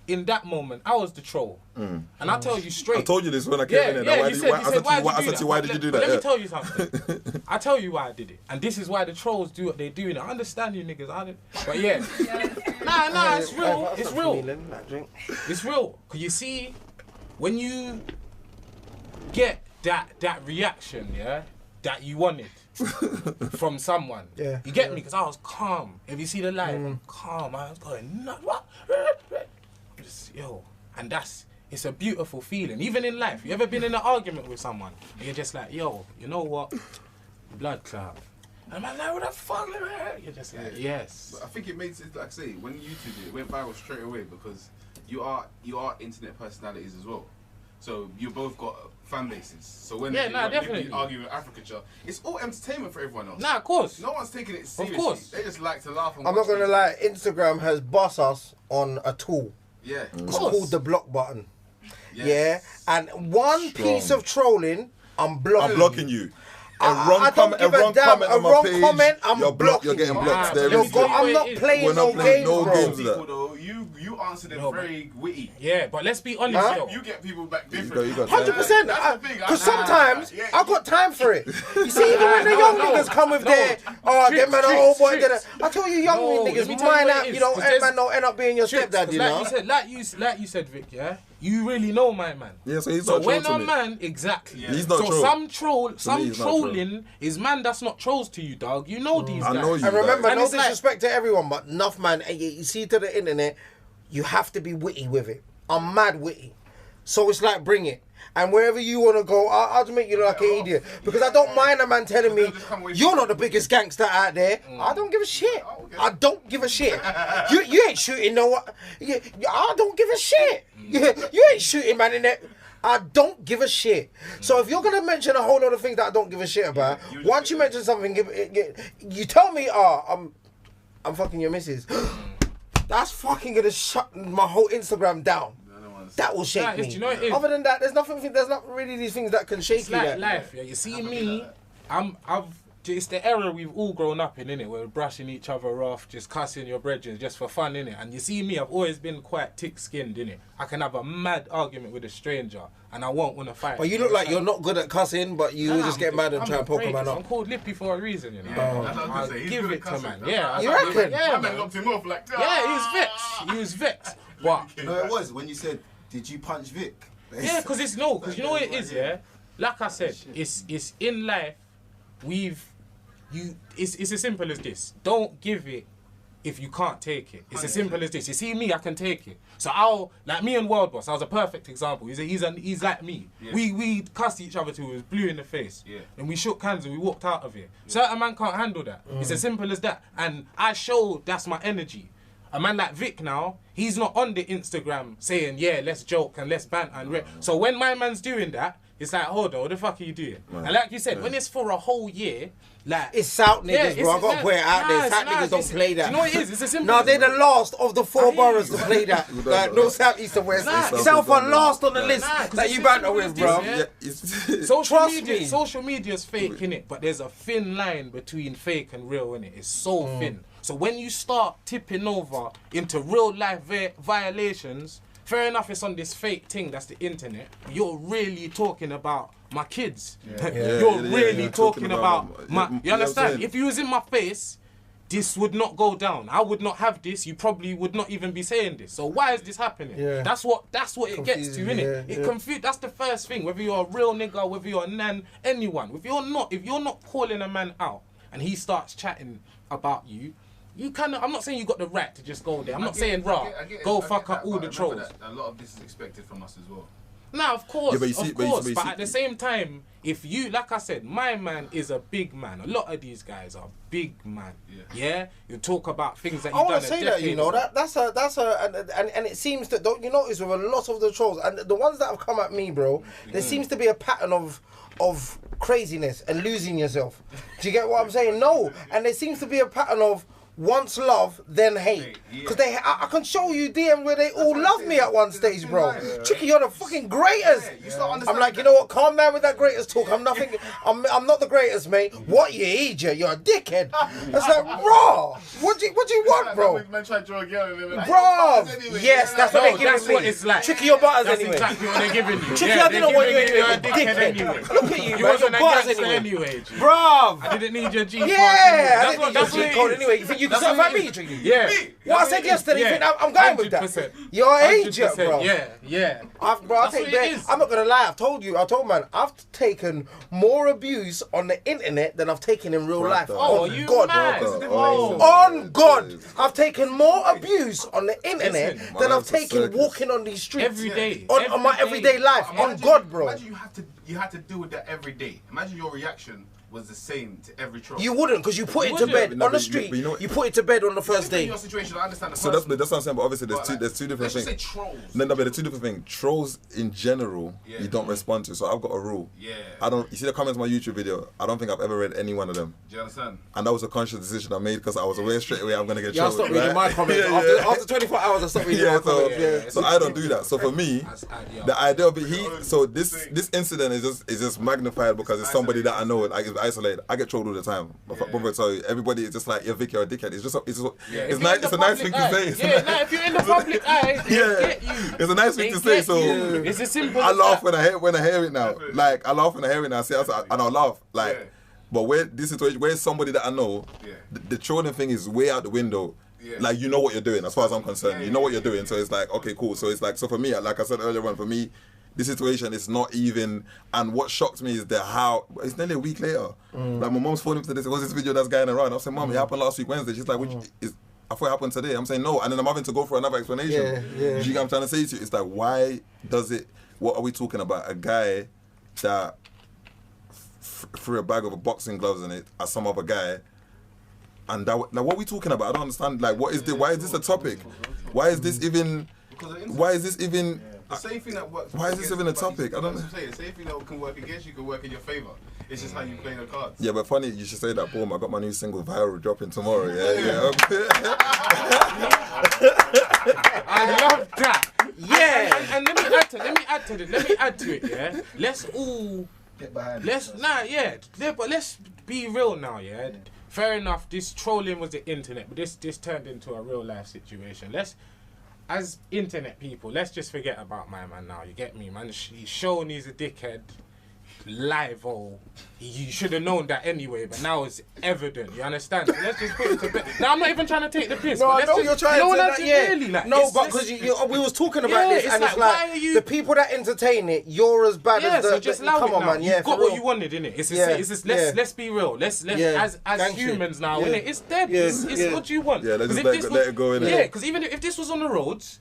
Speaker 2: in that moment, I was the troll. And I tell you straight.
Speaker 4: I told you this when I came in.
Speaker 2: You said,
Speaker 4: I said to you, why did you do that?
Speaker 2: Let me tell you something. I tell you why I did it, and this is why the trolls do what they do. And I understand you niggas, but yeah, nah, it's real. It's real. It's real. Cause you see, when you get that reaction, yeah, that you wanted from someone,
Speaker 3: Yeah.
Speaker 2: you get me? Cause I was calm. If you see the light, I'm calm. I was going nuts. What? Just, yo, and it's a beautiful feeling. Even in life, you ever been in an argument with someone and you're just like, yo, you know what? Blood clot. And I'm like, what the fuck? You're just like, yes.
Speaker 6: But I think it makes it, like I say, when YouTube did it went viral straight away because you are internet personalities as well. So you both got fan bases. So when
Speaker 2: definitely
Speaker 6: arguing with Africain, it's all entertainment for everyone else.
Speaker 2: Nah, of course.
Speaker 6: No one's taking it seriously.
Speaker 2: Of course.
Speaker 6: They just like to laugh. And
Speaker 3: I'm not
Speaker 6: watch
Speaker 3: gonna
Speaker 6: it.
Speaker 3: lie, Instagram has bossed us on a tool.
Speaker 6: Yeah.
Speaker 3: It's called the block button.
Speaker 6: Yes.
Speaker 3: Yeah, and one piece of trolling, I'm blocking.
Speaker 4: I'm blocking you. A
Speaker 3: I
Speaker 4: wrong
Speaker 3: don't
Speaker 4: comment,
Speaker 3: give a damn.
Speaker 4: comment
Speaker 3: A
Speaker 4: on my
Speaker 3: wrong
Speaker 4: page,
Speaker 3: comment, I'm
Speaker 4: you're
Speaker 3: blocking
Speaker 4: You're getting
Speaker 3: you.
Speaker 4: blocked.
Speaker 2: Ah,
Speaker 4: There
Speaker 2: let
Speaker 4: is
Speaker 2: me tell you
Speaker 3: I'm
Speaker 2: what
Speaker 3: not
Speaker 2: it is.
Speaker 3: playing
Speaker 4: We're
Speaker 3: no
Speaker 4: not playing
Speaker 3: games,
Speaker 4: no
Speaker 3: bro.
Speaker 4: games.
Speaker 6: People though, you answer them
Speaker 2: No, but-
Speaker 6: very witty.
Speaker 2: Yeah, but let's be honest,
Speaker 3: Huh?
Speaker 2: yo.
Speaker 6: You get people back different.
Speaker 4: You got
Speaker 3: 100%.
Speaker 6: That's the thing.
Speaker 3: Because sometimes
Speaker 6: Yeah,
Speaker 3: I got time for it. You see, even when the young niggas come with their, them man are old boy. I tell you, young
Speaker 2: No, let
Speaker 3: niggas,
Speaker 2: me tell you
Speaker 3: mind
Speaker 2: what
Speaker 3: out.
Speaker 2: it is,
Speaker 3: You don't,
Speaker 2: 'cause there's-
Speaker 3: man don't end up being your
Speaker 2: Tricks,
Speaker 3: stepdad.
Speaker 2: 'cause
Speaker 3: You know.
Speaker 2: like you said, Vic, yeah? You really know my man.
Speaker 4: Yeah, so he's
Speaker 2: So
Speaker 4: not
Speaker 2: when
Speaker 4: troll
Speaker 2: a
Speaker 4: to me.
Speaker 2: man, exactly.
Speaker 6: Yeah.
Speaker 4: He's not
Speaker 2: so
Speaker 4: troll.
Speaker 2: some
Speaker 4: me, he's not troll.
Speaker 2: trolling is man that's not trolls to you, dog. You know these
Speaker 4: I
Speaker 2: guys.
Speaker 4: know you.
Speaker 3: And remember,
Speaker 2: And
Speaker 3: no
Speaker 2: it's like-
Speaker 3: disrespect to everyone, but enough, man. You see, to the internet, you have to be witty with it. I'm mad witty. So it's like, bring it. And wherever you want to go, I'll just make you look like an idiot. Because I don't mind a man telling me, you're not the biggest gangster out there. I don't give a shit. I don't give a shit. You ain't shooting no one. I don't give a shit. You ain't shooting, man, in there. I don't give a shit. So if you're going to mention a whole lot of things that I don't give a shit about, once you mention something, you tell me, I'm fucking your missus. That's fucking going to shut my whole Instagram down. That will shake me.
Speaker 2: You know what it is?
Speaker 3: Other than that, there's not really these things that can shake
Speaker 2: It's
Speaker 3: you.
Speaker 2: like
Speaker 3: That.
Speaker 2: life, yeah. You see me, it's the era we've all grown up in, innit? We're brushing each other off, just cussing your brethren just for fun, innit? And you see me, I've always been quite thick-skinned, innit? I can have a mad argument with a stranger and I won't want to fight.
Speaker 3: But you look like you're not good at cussing, but you just get mad and
Speaker 2: I'm
Speaker 3: try and poke a man
Speaker 2: outrageous.
Speaker 3: up.
Speaker 2: I'm called Lippy for a reason, you know.
Speaker 6: Yeah, that's what I was
Speaker 2: I'll
Speaker 6: gonna say. He's
Speaker 2: give
Speaker 6: good
Speaker 2: it
Speaker 6: at
Speaker 2: to
Speaker 6: cussing.
Speaker 2: man.
Speaker 6: That's
Speaker 2: Yeah,
Speaker 6: what
Speaker 3: You
Speaker 6: I was
Speaker 3: reckon?
Speaker 6: like,
Speaker 2: Yeah,
Speaker 6: my man
Speaker 2: man.
Speaker 6: locked him off like.
Speaker 2: Yeah, he was vexed. He was vexed. But
Speaker 7: No, it was when you said, "Did you punch Vic?"
Speaker 2: yeah, because you know what it is, yeah. Like I said, it's in life. It's as simple as this. Don't give it if you can't take it. It's as simple as this. You see me, I can take it. So I'll like me and World Boss. I was a perfect example. He's like me.
Speaker 6: Yeah.
Speaker 2: We cussed each other till it was blue in the face.
Speaker 6: Yeah.
Speaker 2: And we shook hands and we walked out of here. Certain man can't handle that. It's as simple as that. And I show that's my energy. A man like Vic now, he's not on the Instagram saying, yeah, let's joke and let's banter and So when my man's doing that, it's like, hold on, what the fuck are you doing? And like you said, when it's for a whole year, like
Speaker 3: It's South niggas, bro. I gotta put it out there. South niggas don't play that.
Speaker 2: You know what it is? It's a simple.
Speaker 3: No, they're the last of the four boroughs to play that. Like no South, East, and West.
Speaker 2: Nah,
Speaker 3: South are last on the
Speaker 2: Nah,
Speaker 3: list
Speaker 2: 'cause
Speaker 3: that
Speaker 2: it's
Speaker 3: you banter
Speaker 2: simple
Speaker 3: with,
Speaker 2: as
Speaker 3: bro.
Speaker 2: this, yeah?
Speaker 4: Yeah, it's
Speaker 2: Social
Speaker 3: Trust me.
Speaker 2: media's fake, innit? But there's a thin line between fake and real, innit? It's so thin. So when you start tipping over into real life violations, fair enough, it's on this fake thing that's the internet. You're really talking about my kids. You're really talking about my. You understand? If you was in my face, this would not go down. I would not have this. You probably would not even be saying this. So why is this happening?
Speaker 3: Yeah.
Speaker 2: That's what it gets to,
Speaker 3: Confusing,
Speaker 2: innit?
Speaker 3: yeah,
Speaker 2: It
Speaker 3: yeah.
Speaker 2: confuse. That's the first thing. Whether you're a real nigga, whether you're a nan, anyone. If you're not calling a man out and he starts chatting about you. You kind of. I'm not saying you got the right to just go there. I'm not saying, rah, go fuck up all the trolls.
Speaker 6: A lot of this is expected from us as well.
Speaker 2: Nah, of course,
Speaker 4: Yeah, but you see-
Speaker 2: of
Speaker 4: but you-
Speaker 2: course.
Speaker 4: but you
Speaker 2: But
Speaker 4: see-
Speaker 2: at the same time, if you, like I said, my man is a big man. A lot of these guys are big man. Yeah. You talk about things that
Speaker 3: I
Speaker 2: you've
Speaker 3: want
Speaker 2: done
Speaker 3: to
Speaker 2: a
Speaker 3: say that,
Speaker 2: decade
Speaker 3: you know,
Speaker 2: ago.
Speaker 3: that's and it seems that, don't you notice with a lot of the trolls and the ones that have come at me, bro, there seems to be a pattern of craziness and losing yourself. Do you get what I'm saying? No, and there seems to be a pattern of once love, then hate. Because I can show you DM where they all love me at one stage, bro. Tricky, you're the fucking greatest. I'm like, you know what? Calm down with that greatest talk. I'm nothing. I'm not the greatest, mate. What, you idiot? You're a dickhead. It's like, bro, what do you want, bro?
Speaker 5: Man try to draw a girl and they're like,
Speaker 3: Bro, yes, that's what they're
Speaker 2: that's
Speaker 3: giving
Speaker 2: what
Speaker 3: me.
Speaker 2: it's like.
Speaker 3: Tricky, your butters
Speaker 2: That's
Speaker 3: anyway.
Speaker 2: exactly what they're giving you.
Speaker 3: Tricky,
Speaker 2: Yeah,
Speaker 3: I didn't want you
Speaker 2: they're
Speaker 3: anyway,
Speaker 2: giving you a dickhead anyway.
Speaker 3: Look at you,
Speaker 2: You
Speaker 3: man.
Speaker 2: wasn't
Speaker 3: Your
Speaker 2: a
Speaker 3: butters
Speaker 2: gangster
Speaker 3: anyway.
Speaker 2: anyway, G.
Speaker 3: Bruv.
Speaker 2: I didn't need your G.
Speaker 3: Yeah,
Speaker 2: That's what
Speaker 3: that's
Speaker 2: it
Speaker 3: code
Speaker 2: is.
Speaker 3: anyway. You think you can
Speaker 2: That's
Speaker 3: say
Speaker 2: what
Speaker 3: about
Speaker 2: it
Speaker 3: me,
Speaker 2: is.
Speaker 3: Tricky?
Speaker 2: Yeah.
Speaker 3: What I said yesterday, you think I'm going with that?
Speaker 2: 100%.
Speaker 3: You're an idiot,
Speaker 2: 100%.
Speaker 3: bro.
Speaker 2: Yeah.
Speaker 3: Bro,
Speaker 2: That's what it is.
Speaker 3: I'm not gonna lie. I told man, I've taken more abuse on the internet than I've taken in real life.
Speaker 2: Oh,
Speaker 3: on
Speaker 2: you
Speaker 3: God,
Speaker 2: mad?
Speaker 4: Brother,
Speaker 2: Oh.
Speaker 3: on God, I've taken more abuse on the internet
Speaker 2: Listen,
Speaker 3: than
Speaker 4: man,
Speaker 3: I've
Speaker 4: that's a
Speaker 3: taken
Speaker 4: circus.
Speaker 3: walking on these streets
Speaker 2: Every day.
Speaker 3: on my everyday life. On God, bro.
Speaker 6: Imagine you had to deal with that every day. Imagine your reaction was the same to every troll.
Speaker 3: You wouldn't, because you put it to
Speaker 2: wouldn't.
Speaker 3: bed
Speaker 4: No,
Speaker 3: on the
Speaker 4: but
Speaker 3: street.
Speaker 4: you know what-
Speaker 3: You put it to bed on the first
Speaker 6: In
Speaker 3: day.
Speaker 6: your situation, I understand the
Speaker 4: So that's what I'm saying, but obviously there's two different
Speaker 6: let's just
Speaker 4: things.
Speaker 6: say trolls.
Speaker 4: No, but the two different things. Trolls in general,
Speaker 6: Yeah.
Speaker 4: you don't respond to. So I've got a rule.
Speaker 6: Yeah.
Speaker 4: I don't. You see the comments on my YouTube video. I don't think I've ever read any one of them.
Speaker 6: Do you understand?
Speaker 4: And that was a conscious decision I made because I was aware straight away I'm gonna get
Speaker 3: Yeah, I
Speaker 4: trolled.
Speaker 3: stopped reading my comments. After 24 hours, I stopped reading
Speaker 4: Yeah,
Speaker 3: my comments. Yeah.
Speaker 4: so I don't do that. So for me, the idea of it, so this incident is just magnified because it's somebody that I know. Like it's isolated. I get trolled all the time. But so everybody is just like, yeah, Vic, you're a dickhead. It's just it's nice. It's a nice thing to say.
Speaker 2: Yeah, if you're in the public eye, they get you.
Speaker 4: It's a nice thing to say. So
Speaker 2: It's as simple
Speaker 4: I
Speaker 2: as
Speaker 4: laugh
Speaker 2: that.
Speaker 4: when I hear it now. Like I laugh when I hear it now. I see and I'll laugh. Like,
Speaker 6: Yeah.
Speaker 4: but where this situation, where's somebody that I know,
Speaker 6: Yeah.
Speaker 4: the trolling thing is way out the window.
Speaker 6: Yeah.
Speaker 4: Like you know what you're doing, as far as I'm concerned.
Speaker 6: Yeah,
Speaker 4: You know what
Speaker 6: yeah,
Speaker 4: you're doing. So it's like, okay, cool. So it's like, so for me, like I said earlier on, for me, this situation is not even. And what shocked me is how it's nearly a week later. Like my mom's phoning to this. What's this video that's going around? I said, Mom, it happened last week Wednesday. She's like, I thought it happened today. I'm saying no, and then I'm having to go for another explanation.
Speaker 3: Yeah.
Speaker 4: You get what I'm trying to say to you? It's like, why does it? What are we talking about? A guy that threw a bag of boxing gloves in it at some other guy, and that, like, what are we talking about? I don't understand. Like, what is this? Why is this a topic? Why is this even? Why is this even?
Speaker 6: The same thing that works.
Speaker 4: Why is this even a topic? I don't know.
Speaker 6: The same thing that can work against you can work in your favor. It's just how you play the cards.
Speaker 4: Yeah, but funny you should say that. Boom! I got my new single viral dropping tomorrow. Yeah.
Speaker 2: I love that.
Speaker 3: Yeah.
Speaker 2: And let me add to it. Yeah. Let's all.
Speaker 7: Get behind.
Speaker 2: But let's be real now. Yeah. Fair enough. This trolling was the internet, but this turned into a real life situation. As internet people, let's just forget about my man now. You get me, man? He's shown he's a dickhead. Live, you should have known that anyway, but now it's evident. You understand? So let's just put it to bed. Now I'm not even trying to take the piss.
Speaker 3: No,
Speaker 2: but
Speaker 3: I
Speaker 2: let's
Speaker 3: know
Speaker 2: just,
Speaker 3: you're trying
Speaker 2: you know
Speaker 3: to
Speaker 2: what
Speaker 3: that,
Speaker 2: I'm
Speaker 3: yeah.
Speaker 2: really like.
Speaker 3: No,
Speaker 2: it's-
Speaker 3: but
Speaker 2: it's-
Speaker 3: because we was talking about
Speaker 2: Yeah,
Speaker 3: this,
Speaker 2: it's
Speaker 3: and it's
Speaker 2: like,
Speaker 3: like
Speaker 2: why are you-
Speaker 3: the people that entertain it, you're as bad
Speaker 2: Yeah,
Speaker 3: as the.
Speaker 2: so just allow
Speaker 3: come
Speaker 2: it
Speaker 3: on,
Speaker 2: now.
Speaker 3: man. Yeah,
Speaker 2: You've got
Speaker 3: for
Speaker 2: what
Speaker 3: real.
Speaker 2: you wanted, innit? It's
Speaker 3: Yeah,
Speaker 2: just
Speaker 3: yeah.
Speaker 2: let's be real. Let's
Speaker 3: Yeah,
Speaker 2: as
Speaker 3: gang shit.
Speaker 2: humans now,
Speaker 3: Yeah.
Speaker 2: innit? It's dead.
Speaker 3: Yeah,
Speaker 2: It's
Speaker 3: yeah.
Speaker 2: what you want.
Speaker 4: Yeah, let's
Speaker 2: 'Cause
Speaker 4: just
Speaker 2: if this
Speaker 4: let it go, innit?
Speaker 2: Yeah, because even if this was on the roads,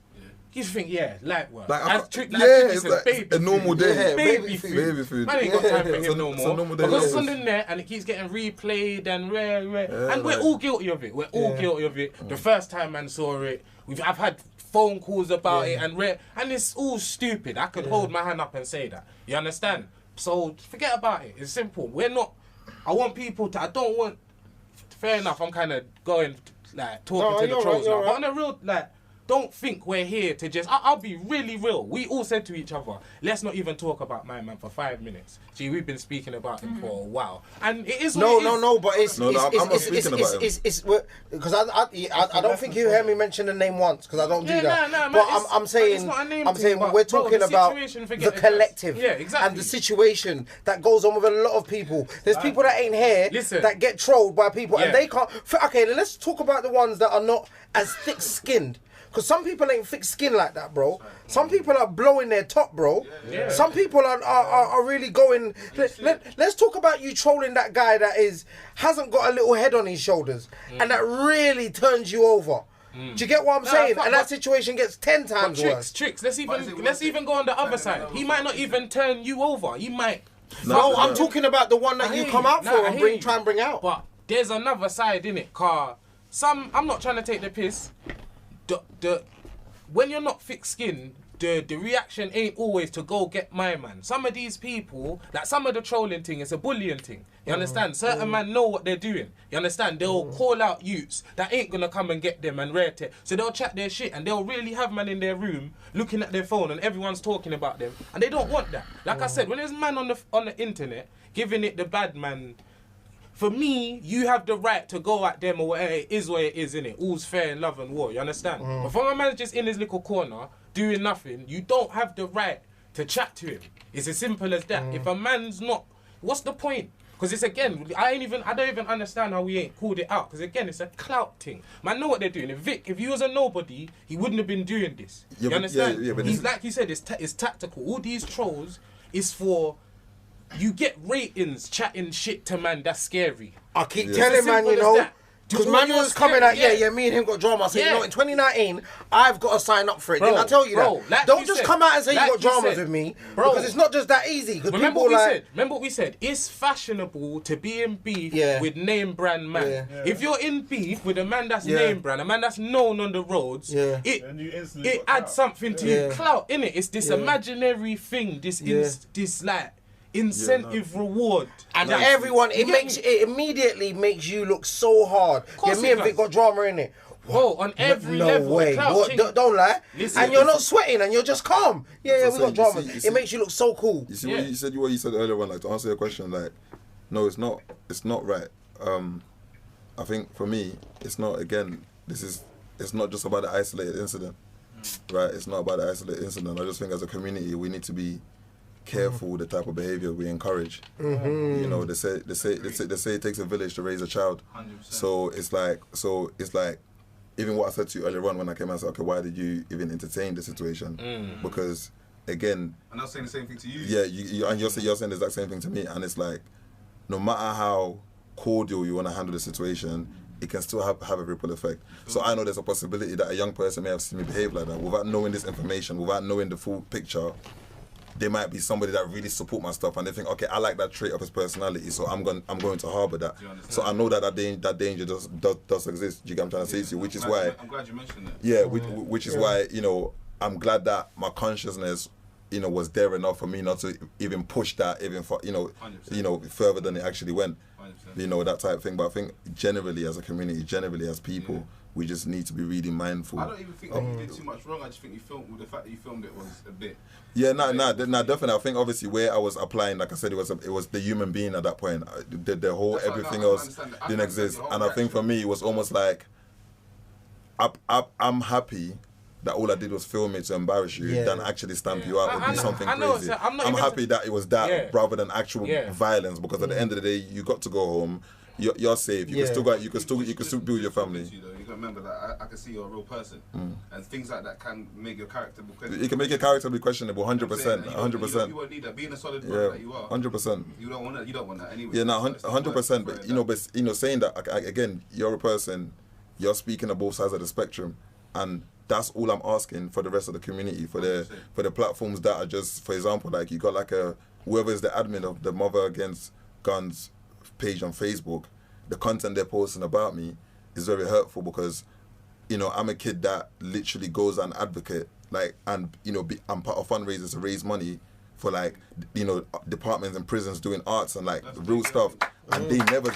Speaker 2: you'd think, light work.
Speaker 4: Like,
Speaker 2: As
Speaker 4: it's
Speaker 2: said,
Speaker 4: like
Speaker 2: baby
Speaker 4: a normal
Speaker 2: food.
Speaker 4: day.
Speaker 3: Yeah,
Speaker 2: Baby food.
Speaker 4: Baby food.
Speaker 2: Man ain't got time for
Speaker 4: It's
Speaker 2: him
Speaker 4: a-
Speaker 2: no
Speaker 4: it's a
Speaker 2: more.
Speaker 4: normal day.
Speaker 2: Because it's
Speaker 4: Yeah.
Speaker 2: on the net and it keeps getting replayed and and we're
Speaker 4: like-
Speaker 2: all guilty of it. We're all guilty of it. The first time man saw it, I've had phone calls about it and it's all stupid. I could hold my hand up and say that. You understand? So forget about it. It's simple. I want people to. I don't want. Fair enough. I'm kind of going like talking
Speaker 3: No,
Speaker 2: to the
Speaker 3: you're
Speaker 2: trolls
Speaker 3: right, you're
Speaker 2: now,
Speaker 3: right.
Speaker 2: but on a real like. Don't think we're here to just. I'll be really real. We all said to each other, let's not even talk about my man for 5 minutes. Gee, we've been speaking about him for a while, and it is.
Speaker 3: No,
Speaker 2: what it is.
Speaker 3: no, but it's
Speaker 4: No, I'm not speaking about him.
Speaker 3: Because I don't think you heard me mention the name once because I don't do
Speaker 2: Yeah,
Speaker 3: that.
Speaker 2: nah,
Speaker 3: but
Speaker 2: man, it's-
Speaker 3: I'm saying
Speaker 2: it's not a name
Speaker 3: I'm
Speaker 2: thing,
Speaker 3: saying
Speaker 2: but,
Speaker 3: we're
Speaker 2: bro,
Speaker 3: talking
Speaker 2: the
Speaker 3: about
Speaker 2: situation, forget
Speaker 3: the
Speaker 2: the
Speaker 3: collective,
Speaker 2: Yeah, exactly.
Speaker 3: and the situation that goes on with a lot of people. There's people that ain't here
Speaker 2: Listen.
Speaker 3: that get trolled by people, and
Speaker 2: Yeah.
Speaker 3: they can't. Okay, then let's talk about the ones that are not as thick-skinned. Because some people ain't thick-skinned like that, bro. Some people are blowing their top, bro.
Speaker 2: Yeah.
Speaker 3: Some people are really going. Let's talk about you trolling that guy that hasn't got a little head on his shoulders, and that really turns you over. Do you get what I'm saying?
Speaker 2: fuck,
Speaker 3: And that
Speaker 2: but-
Speaker 3: situation gets 10 times worse.
Speaker 2: Tricks. Let's
Speaker 6: But is it
Speaker 2: even go on the other side. He might not even turn you over. He might.
Speaker 3: No, I'm talking about the one that
Speaker 2: I
Speaker 3: you
Speaker 2: hear
Speaker 3: come
Speaker 2: you.
Speaker 3: out
Speaker 2: Nah,
Speaker 3: for
Speaker 2: I
Speaker 3: and
Speaker 2: hear you.
Speaker 3: try and bring out.
Speaker 2: But there's another side in it, car. I'm not trying to take the piss. When you're not thick skinned, the reaction ain't always to go get my man. Some of these people, like some of the trolling thing, it's a bullying thing. You understand? Certain men know what they're doing. You understand? They'll call out youths that ain't gonna come and get them and rate it. So they'll chat their shit and they'll really have man in their room looking at their phone and everyone's talking about them. And they don't want that. Like I said, when there's man on the internet giving it the bad man, for me, you have the right to go at them or whatever. It is what it is, innit? All's fair in love and war, you understand? But for my man just in his little corner, doing nothing, you don't have the right to chat to him. It's as simple as that. If a man's not, what's the point? Because it's again, I don't even understand how we ain't called it out. Because again, it's a clout thing. Man, know what they're doing. If Vic, if he was a nobody, he wouldn't have been doing this.
Speaker 4: Yeah,
Speaker 2: You
Speaker 4: but-
Speaker 2: understand?
Speaker 4: yeah, but
Speaker 2: He's
Speaker 4: it's-
Speaker 2: like you said, it's tactical. All these trolls is for, you get ratings chatting shit to man. That's scary.
Speaker 3: I keep
Speaker 2: It's
Speaker 3: telling
Speaker 2: as
Speaker 3: man,
Speaker 2: simple
Speaker 3: you
Speaker 2: as
Speaker 3: know,
Speaker 2: that.
Speaker 3: because
Speaker 2: Do
Speaker 3: man
Speaker 2: what
Speaker 3: was
Speaker 2: you're
Speaker 3: coming
Speaker 2: scared,
Speaker 3: out, yeah, me and him got drama. I said, you
Speaker 2: Yeah.
Speaker 3: know, in 2019, I've got to sign up for it.
Speaker 2: Bro,
Speaker 3: Didn't I tell you
Speaker 2: bro,
Speaker 3: that?
Speaker 2: like
Speaker 3: Don't
Speaker 2: you
Speaker 3: just
Speaker 2: said,
Speaker 3: come out and say
Speaker 2: like
Speaker 3: you got
Speaker 2: you
Speaker 3: dramas
Speaker 2: said,
Speaker 3: with me,
Speaker 2: bro.
Speaker 3: because it's not just that easy. Because
Speaker 2: Remember
Speaker 3: people
Speaker 2: what we
Speaker 3: like,
Speaker 2: said? Remember what we said? It's fashionable to be in beef
Speaker 3: Yeah.
Speaker 2: with name brand man.
Speaker 3: Yeah.
Speaker 2: If you're in beef with a man that's
Speaker 3: Yeah.
Speaker 2: name brand, a man that's known on the roads,
Speaker 3: Yeah.
Speaker 5: Then you instantly
Speaker 2: it
Speaker 5: got
Speaker 2: adds something to
Speaker 3: Yeah.
Speaker 2: your clout, innit? It's this
Speaker 3: Yeah.
Speaker 2: imaginary thing, this
Speaker 3: Yeah.
Speaker 2: this like incentive reward.
Speaker 3: and
Speaker 2: Like,
Speaker 3: everyone,
Speaker 2: you get me?
Speaker 3: it immediately makes you look so hard. Yeah,
Speaker 2: course
Speaker 3: me
Speaker 2: it
Speaker 3: and Vic
Speaker 2: does.
Speaker 3: got drama in it.
Speaker 2: Bro, on every
Speaker 3: No
Speaker 2: level.
Speaker 3: way.
Speaker 2: clout
Speaker 3: What?
Speaker 2: thing-
Speaker 3: Don't lie.
Speaker 2: Listen,
Speaker 3: And you're not
Speaker 2: listen.
Speaker 3: sweating and you're just calm. Yeah,
Speaker 4: That's
Speaker 3: we
Speaker 4: what
Speaker 3: got
Speaker 4: I'm saying.
Speaker 3: drama.
Speaker 4: You see-
Speaker 3: It makes you look so cool.
Speaker 4: You see
Speaker 2: Yeah.
Speaker 4: what you said earlier on, like to answer your question, like, no, it's not right. I think for me, it's not. Again, it's not just about the isolated incident, right? It's not about the isolated incident. I just think as a community, we need to be careful with the type of behavior we encourage. You know, they say it takes a village to raise a child.
Speaker 6: 100%.
Speaker 4: So it's like even what I said to you earlier on when I came out, I said, okay, why did you even entertain the situation? Because again,
Speaker 6: And I was saying the same thing to you.
Speaker 4: yeah, you're saying the exact same thing to me, and it's like, no matter how cordial you want to handle the situation, it can still have a ripple effect. So I know there's a possibility that a young person may have seen me behave like that without knowing this information, without knowing the full picture. There might be somebody that really support my stuff, and they think, okay, I like that trait of his personality, so I'm going to harbour that.
Speaker 6: you understand?
Speaker 4: So I know that danger does exist. Do you get what I'm trying to say to you? Which is why.
Speaker 6: I'm glad you mentioned that.
Speaker 4: Yeah, which is why, you know, I'm glad that my consciousness, you know, was there enough for me not to even push that even for,
Speaker 6: 100%.
Speaker 4: further than it actually went.
Speaker 6: 100%.
Speaker 4: You know, that type of thing. But I think generally as a community, generally as people, we just need to be really mindful.
Speaker 6: I don't even think that you did too much wrong. I just think you filmed, with the fact that you filmed it was a bit.
Speaker 4: Yeah, definitely. I think obviously where I was applying, like I said, it was the human being at that point. The whole
Speaker 6: That's what
Speaker 4: everything
Speaker 6: I
Speaker 4: else
Speaker 6: understand that. I
Speaker 4: didn't
Speaker 6: understand
Speaker 4: exist,
Speaker 6: your whole
Speaker 4: and I think for
Speaker 6: reaction.
Speaker 4: me it was almost like I'm happy that all I did was film it to embarrass you
Speaker 3: Yeah.
Speaker 4: than actually stamp you out or
Speaker 2: I
Speaker 4: do
Speaker 2: know-
Speaker 4: something
Speaker 2: I know
Speaker 4: crazy.
Speaker 2: it's- I'm not
Speaker 4: I'm
Speaker 2: even-
Speaker 4: happy that it was that
Speaker 2: Yeah.
Speaker 4: rather than actual
Speaker 2: Yeah.
Speaker 4: violence, because at the end of the day, you got to go home. You're safe. You
Speaker 3: Yeah.
Speaker 4: can still be with your family.
Speaker 6: You got to remember that I can see you're a real person, and things like that can make your character be
Speaker 4: It can make your character be questionable, 100%,
Speaker 6: You
Speaker 4: 100%.
Speaker 6: won't need that. Being a solid brother
Speaker 4: Yeah,
Speaker 6: that you are,
Speaker 4: 100%.
Speaker 6: you don't want that. You don't want that anyway.
Speaker 4: Yeah, no,
Speaker 6: So it's not
Speaker 4: 100%.
Speaker 6: worth
Speaker 4: But saying that again, you're a person. You're speaking on both sides of the spectrum, and that's all I'm asking for the rest of the community, for the platforms that are just, for example, like you got like whoever is the admin of the Mother Against Guns page on Facebook. The content they're posting about me is very hurtful because, you know, I'm a kid that literally goes and advocate, like, and I'm part of fundraisers to raise money for, like, departments and prisons doing arts and like real stuff, and they never.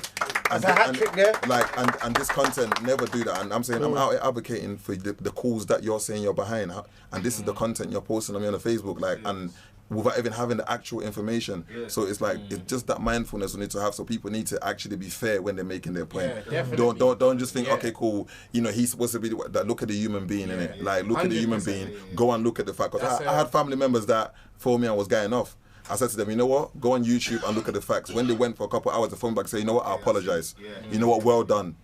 Speaker 4: And,
Speaker 3: That's a hat trick there.
Speaker 4: Like, and this content never do that. And I'm saying I'm out here advocating for the cause that you're saying you're behind, and this is the content you're posting on me on the Facebook, like, and without even having the actual information.
Speaker 6: Yeah.
Speaker 4: So it's like it's just that mindfulness we need to have. So people need to actually be fair when they're making their point.
Speaker 2: Yeah, definitely.
Speaker 4: Don't just think,
Speaker 2: Yeah.
Speaker 4: okay, cool. You know, he's supposed to be that. Look at the human being in it. Like, look at the human
Speaker 2: 100%,
Speaker 4: being.
Speaker 6: yeah.
Speaker 4: Go and look at the fact. Because I had family members that phoned me and was going off. I said to them, you know what? Go on YouTube and look at the facts. When they went for a couple of hours, they phoned back and say, you know what? I apologize.
Speaker 6: Yeah.
Speaker 4: You know what? Well done.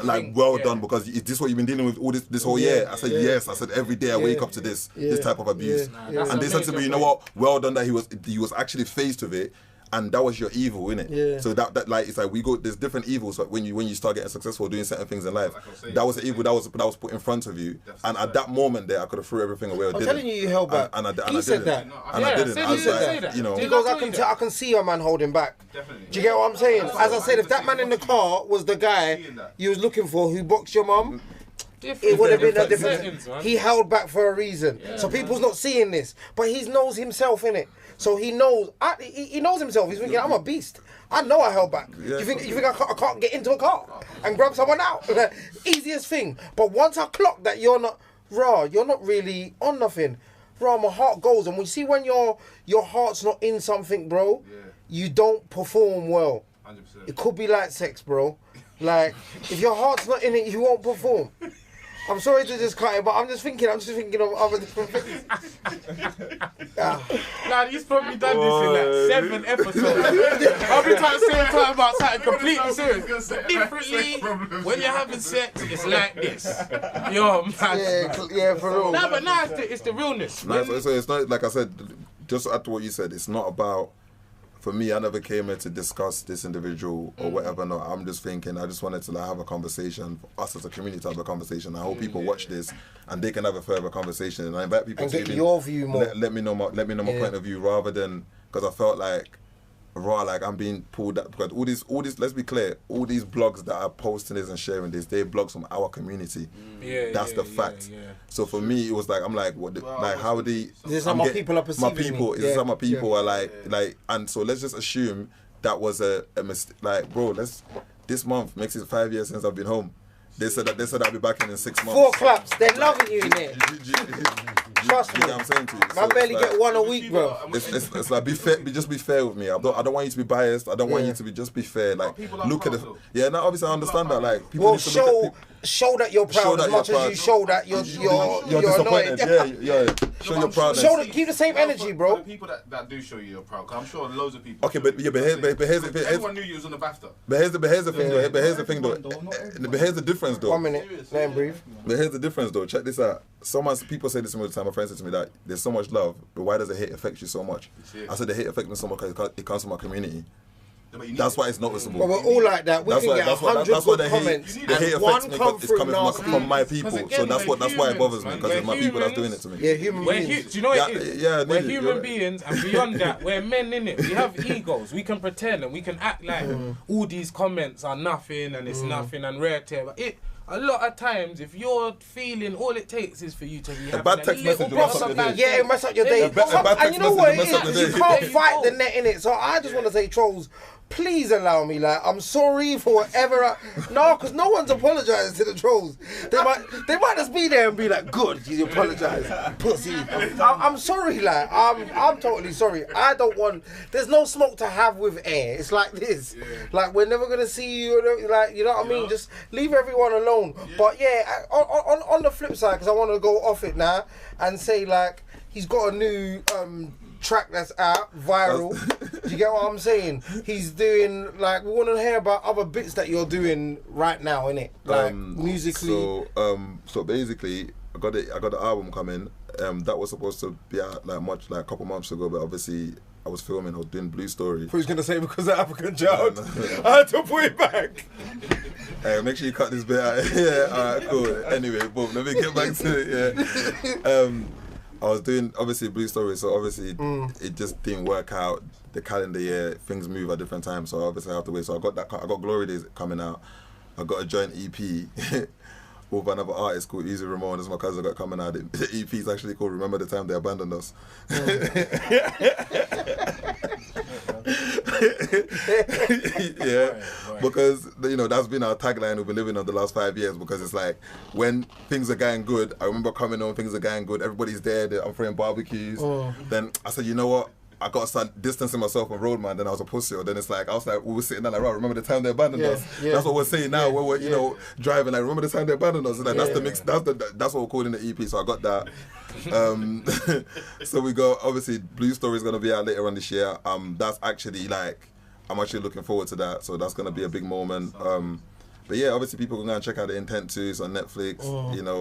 Speaker 4: Like, well done, because is this what you've been dealing with all this whole year? I said, yes. I said, every day I wake up to this type of abuse.
Speaker 3: Yeah.
Speaker 4: And they said to me, you know what? Well done that he was actually faced with it. and that was your evil, innit?
Speaker 3: Yeah.
Speaker 4: So that like it's like there's different evils. But when you start getting successful doing certain things in life,
Speaker 6: Like I was saying,
Speaker 4: that was the evil that was put in front of you.
Speaker 6: That's
Speaker 4: And
Speaker 6: right.
Speaker 4: at that moment there, I could have threw everything away.
Speaker 3: I'm telling you held back.
Speaker 4: And I
Speaker 3: He said
Speaker 4: didn't.
Speaker 3: that.
Speaker 4: And I didn't. I was like,
Speaker 2: that.
Speaker 4: you know.
Speaker 3: Because I can see a man holding back.
Speaker 6: Definitely.
Speaker 3: Do you get what I'm saying? As I said, if that man in the car was the guy you was looking for who boxed your mum, it would have been a different. He held back for a reason. So people's not seeing this, but he knows himself in it. So he knows. He knows himself. He's thinking, I'm a beast. I know I held back.
Speaker 4: Yeah.
Speaker 3: You think I can't get into a car and grab someone out? Easiest thing. But once I clock that you're not you're not really on nothing. My heart goes, and we see when your heart's not in something, bro.
Speaker 6: Yeah.
Speaker 3: You don't perform well.
Speaker 6: 100%.
Speaker 3: It could be like sex, bro. Like, if your heart's not in it, you won't perform. I'm sorry to just cut it, but I'm just thinking of other different things.
Speaker 2: Nah, he's probably done this in like 7 episodes. I've been trying to say something about something completely serious. Differently, when you're having sex, it's like this. Yo, man.
Speaker 3: Yeah, for real.
Speaker 2: Nah, but nah, it's the realness.
Speaker 4: No, so it's not, like I said, just to add to what you said, it's not about, for me, I never came here to discuss this individual or whatever. No, I'm just thinking, I just wanted to like have a conversation, for us as a community to have a conversation. I hope people watch this and they can have a further conversation. And I invite people
Speaker 3: And
Speaker 4: to
Speaker 3: get
Speaker 4: even
Speaker 3: your view more.
Speaker 4: Let me know my point of view, rather than, because I felt like I'm being pulled up, because all these, let's be clear, all these blogs that are posting this and sharing this, they're blogs from our community. That's the fact.
Speaker 2: Yeah.
Speaker 4: So for me, it was like, I'm like, like how they?
Speaker 3: This is how my people are perceiving
Speaker 4: My people,
Speaker 3: me.
Speaker 4: is this how my people
Speaker 3: Yeah.
Speaker 4: are like, and so let's just assume that was a mistake. Like, bro, this month makes it 5 years since I've been home. They said I'll be back in 6 months.
Speaker 3: 4 claps. They're loving you in there. Trust me.
Speaker 4: You know what I'm saying to you?
Speaker 3: Man
Speaker 4: So
Speaker 3: barely
Speaker 4: it's
Speaker 3: get
Speaker 4: like,
Speaker 3: one a week, bro.
Speaker 4: It's like be fair, just be fair with me. I don't want you to be biased. I don't want you to be just be fair. Like
Speaker 6: people are
Speaker 4: look at
Speaker 6: proud,
Speaker 4: it.
Speaker 6: though.
Speaker 4: Yeah, no, obviously I understand that. Like people
Speaker 3: Well,
Speaker 4: need to look at
Speaker 3: show that you're proud
Speaker 4: Show
Speaker 3: as
Speaker 4: that
Speaker 3: much
Speaker 4: you're
Speaker 3: as you
Speaker 4: proud.
Speaker 3: show that you're
Speaker 4: you're disappointed.
Speaker 3: annoyed.
Speaker 4: Yeah. Show your proudness.
Speaker 3: Show the, keep the same energy,
Speaker 6: For
Speaker 3: bro.
Speaker 6: the people that do show you you're proud, 'cause I'm sure loads of people.
Speaker 4: Okay, but here's
Speaker 6: everyone knew you was on the BAFTA.
Speaker 4: But here's the thing though. But here's the thing though. But here's the difference though.
Speaker 3: 1 minute. Let him breathe.
Speaker 4: But here's the difference though. Check this out. People say this to me all the time. My friends say to me that there's so much love, but why does the hate affect you so much? I said the hate affects me so much because it comes from my community. That's why it's noticeable.
Speaker 3: But we're all like that. We can get 100 good comments
Speaker 4: the hate
Speaker 3: and one
Speaker 4: affects me
Speaker 3: come
Speaker 4: because it's
Speaker 3: through
Speaker 4: coming
Speaker 3: nasty.
Speaker 4: from my people.
Speaker 2: Because
Speaker 4: So
Speaker 2: again,
Speaker 4: that's
Speaker 2: we're
Speaker 4: why it bothers me,
Speaker 2: humans,
Speaker 4: because it's my
Speaker 2: man.
Speaker 4: people
Speaker 2: We're
Speaker 4: that's doing it to me.
Speaker 3: Yeah, human beings.
Speaker 2: Do you know what it is?
Speaker 4: Yeah,
Speaker 2: we're
Speaker 4: you're
Speaker 2: human
Speaker 4: right.
Speaker 2: beings, and beyond that, we're men, innit? We have egos. We can pretend and we can act like all these comments are nothing and it's nothing and rare tear. But a lot of times, if you're feeling, all it takes is for you to be having
Speaker 4: bad
Speaker 2: a
Speaker 4: text
Speaker 2: little
Speaker 4: message will mess up
Speaker 2: bit
Speaker 4: your
Speaker 2: of
Speaker 4: day.
Speaker 2: bad
Speaker 3: Yeah, it mess up your day.
Speaker 4: A bad
Speaker 3: And you know what it
Speaker 4: text message will mess up
Speaker 3: is?
Speaker 4: the
Speaker 3: You
Speaker 4: day.
Speaker 3: can't
Speaker 2: There you
Speaker 3: fight
Speaker 2: go.
Speaker 3: the net in it. So I just want to say, trolls, please allow me. Like, I'm sorry for whatever. No, because no one's apologizing to the trolls. They might just be there and be like, good, you apologize, pussy. I'm sorry, like, I'm totally sorry. I don't want. There's no smoke to have with air. It's like this. Like, we're never gonna see you. Like, you know what I mean? Just leave everyone alone. But yeah, on the flip side, because I want to go off it now and say, like, he's got a new track that's out viral. Do you get what I'm saying? He's doing, like, we want to hear about other bits that you're doing right now, innit? Like musically.
Speaker 4: So basically, I got the album coming. That was supposed to be out like a couple months ago, but obviously I was filming. I was doing Blue Story.
Speaker 3: Who's gonna say because of African child? I had to put it back.
Speaker 4: Hey, make sure you cut this bit out. Yeah, alright, cool. Anyway, boom, let me get back to it. Yeah. I was doing obviously Blue Story, so obviously it just didn't work out. The calendar year, things move at different times, so obviously I have to wait. So I got Glory Days coming out. I got a joint EP with another artist called Easy Ramon. That's my cousin got coming out. The EP is actually called Remember the Time They Abandoned Us. Yeah, because that's been our tagline we've been living on the last 5 years, because it's like when things are going good, I remember coming on, things are going good, everybody's there, I'm throwing barbecues. Then I said, you know what, I got to start distancing myself from road, man. Then I was a pussy. Or then it's like, we were sitting there like, right, remember the time they abandoned us?
Speaker 3: Yeah.
Speaker 4: That's what we're saying now when we're, driving, like, remember the time they abandoned us? Like, that's the mix, that's what we're calling the EP. So I got that. So we got, obviously, Blue Story is going to be out later on this year. That's actually, like, I'm actually looking forward to that. So that's going to be a big moment. But yeah, obviously people can go and check out the Intent 2s on Netflix.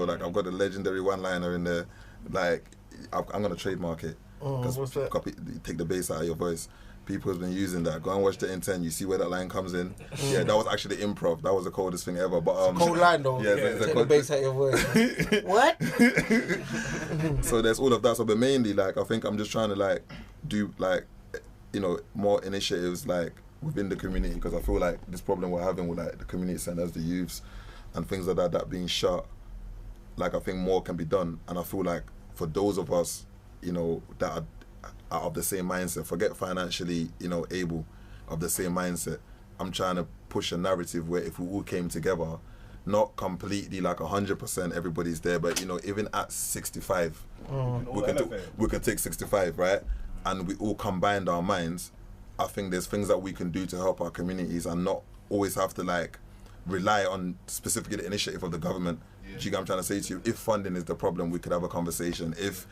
Speaker 4: Like, I've got a legendary one-liner in there. Like, I'm going to trademark it.
Speaker 3: what's that?
Speaker 4: Take the bass out of your voice. People have been using that. Go and watch the intent. You see where that line comes in. Yeah, that was actually improv. That was the coldest thing ever. But
Speaker 3: cold line though.
Speaker 4: Yeah, it's a
Speaker 3: Take the
Speaker 4: cold
Speaker 3: bass out your voice. What?
Speaker 4: So there's all of that. So, but mainly, like, I think I'm just trying to like do like, you know, more initiatives like within the community, because I feel like this problem we're having with like the community centers, the youths, and things like that being shut. Like, I think more can be done, and I feel like for those of us, you know, that are of the same mindset, forget financially, you know, able, of the same mindset, I'm trying to push a narrative where if we all came together, not completely like 100% everybody's there, but you know, even at 65, we can take 65, right? And we all combined our minds. I think there's things that we can do to help our communities and not always have to like rely on specifically the initiative of the government. Do you get what I'm trying to say to you? If funding is the problem, we could have a conversation. If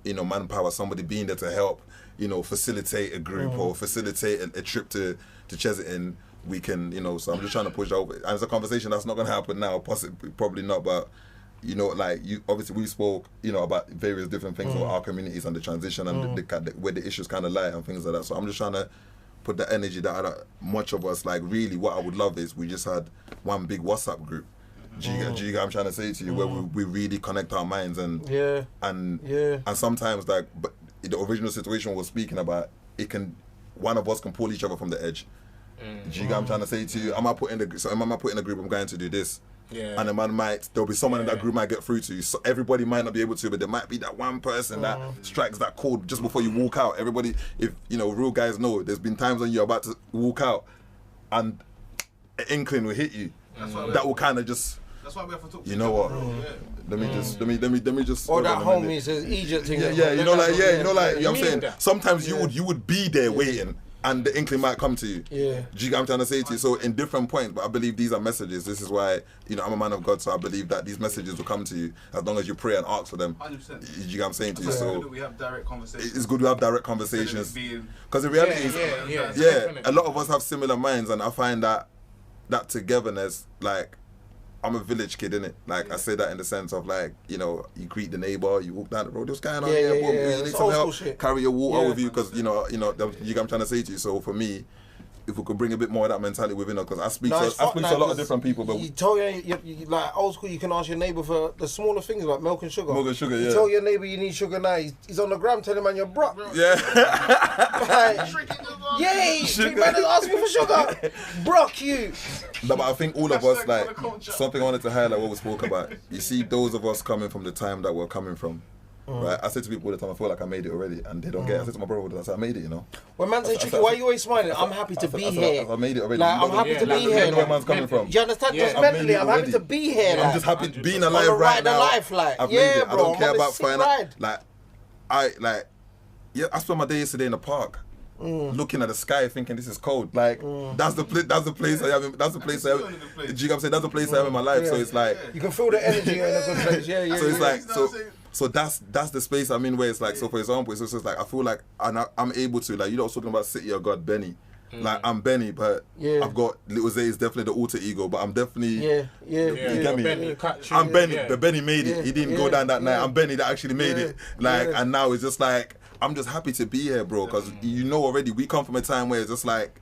Speaker 4: you know, manpower, somebody being there to help, you know, facilitate a group or facilitate a trip to Chesetin, we can, you know. So I'm just trying to push that over. And it's a conversation that's not going to happen now, possibly, probably not. But you know, like obviously we spoke, you know, about various different things about our communities and the transition and where the issues kind of lie and things like that. So I'm just trying to put the energy that much of us like. Really, what I would love is we just had one big WhatsApp group. Do you get what I'm trying to say to you? Where we really connect our minds and sometimes like, but the original situation we're speaking about, one of us can pull each other from the edge. Do you get what I'm trying to say to you? Am I putting a group? I'm going to do this. Yeah. And the man there'll be someone in that group might get through to you. So everybody might not be able to, but there might be that one person that strikes that chord just before you walk out. Everybody, if you know, real guys know, there's been times when you're about to walk out and an inkling will hit you. That will kind of just.
Speaker 6: That's why we have to talk.
Speaker 4: You know what? Let me just.
Speaker 3: Or that homie says Egypt thing.
Speaker 4: Yeah, you know, like you know what I'm saying. Sometimes you would be there waiting, and the inkling might come to you. Yeah. Do you get what I'm trying to say to you? So in different points, but I believe these are messages. This is why, you know, I'm a man of God, so I believe that these messages will come to you as long as you pray and ask for them.
Speaker 6: 100%.
Speaker 4: Do you get what I'm saying to you?
Speaker 6: So we have direct conversations.
Speaker 4: It's good to have direct conversations. Because the reality is, a lot of us have similar minds, and I find that togetherness, like, I'm a village kid, innit? Like, I say that in the sense of, like, you know, you greet the neighbour, you walk down the road, what's going on here? You need some help, carry your water with you, because, you know, you get what I'm trying to say to you. So for me, if we could bring a bit more of that mentality within us, because I speak to a lot of different people. But
Speaker 3: you tell you like old school, you can ask your neighbour for the smaller things like milk and sugar. You tell your neighbour you need sugar now. He's on the gram telling man you're broke.
Speaker 4: Yeah.
Speaker 3: He's man is asking for sugar. Broke you.
Speaker 4: No, but I think all of us, like, something I wanted to highlight what we spoke about. You see, those of us coming from the time that we're coming from. Right, I say to people all the time, I feel like I made it already, and they don't get it. I said to my brother all the time, I said, I made it, you know.
Speaker 3: When man says, Tricky, why are you always smiling? I'm happy to be here.
Speaker 4: I made it already.
Speaker 3: Like, I'm happy to be here.
Speaker 4: You know where man's coming from.
Speaker 3: Do you understand? Just mentally, I'm happy to be here.
Speaker 4: I'm just happy being alive right now.
Speaker 3: I've made it.
Speaker 4: I don't care about finance. I spent my day yesterday in the park. Looking at the sky, thinking this is cold. Like that's the place I am. That's the place I am. Do you know what I'm saying? That's the place I am in my life. So it's like
Speaker 3: you can feel the energy in a good place.
Speaker 4: So it's like so that's the space I'm in where it's like. So for example, it's just like I feel like I'm able to, like, you know, I was talking about City of God, Benny. Like, I'm Benny, but I've got Little Zay is definitely the alter ego, but I'm definitely you get me.
Speaker 2: Benny,
Speaker 4: I'm Benny, but Benny made it. He didn't go down that night. I'm Benny that actually made it. Like, and now it's just like I'm just happy to be here, bro, because you know already we come from a time where it's just like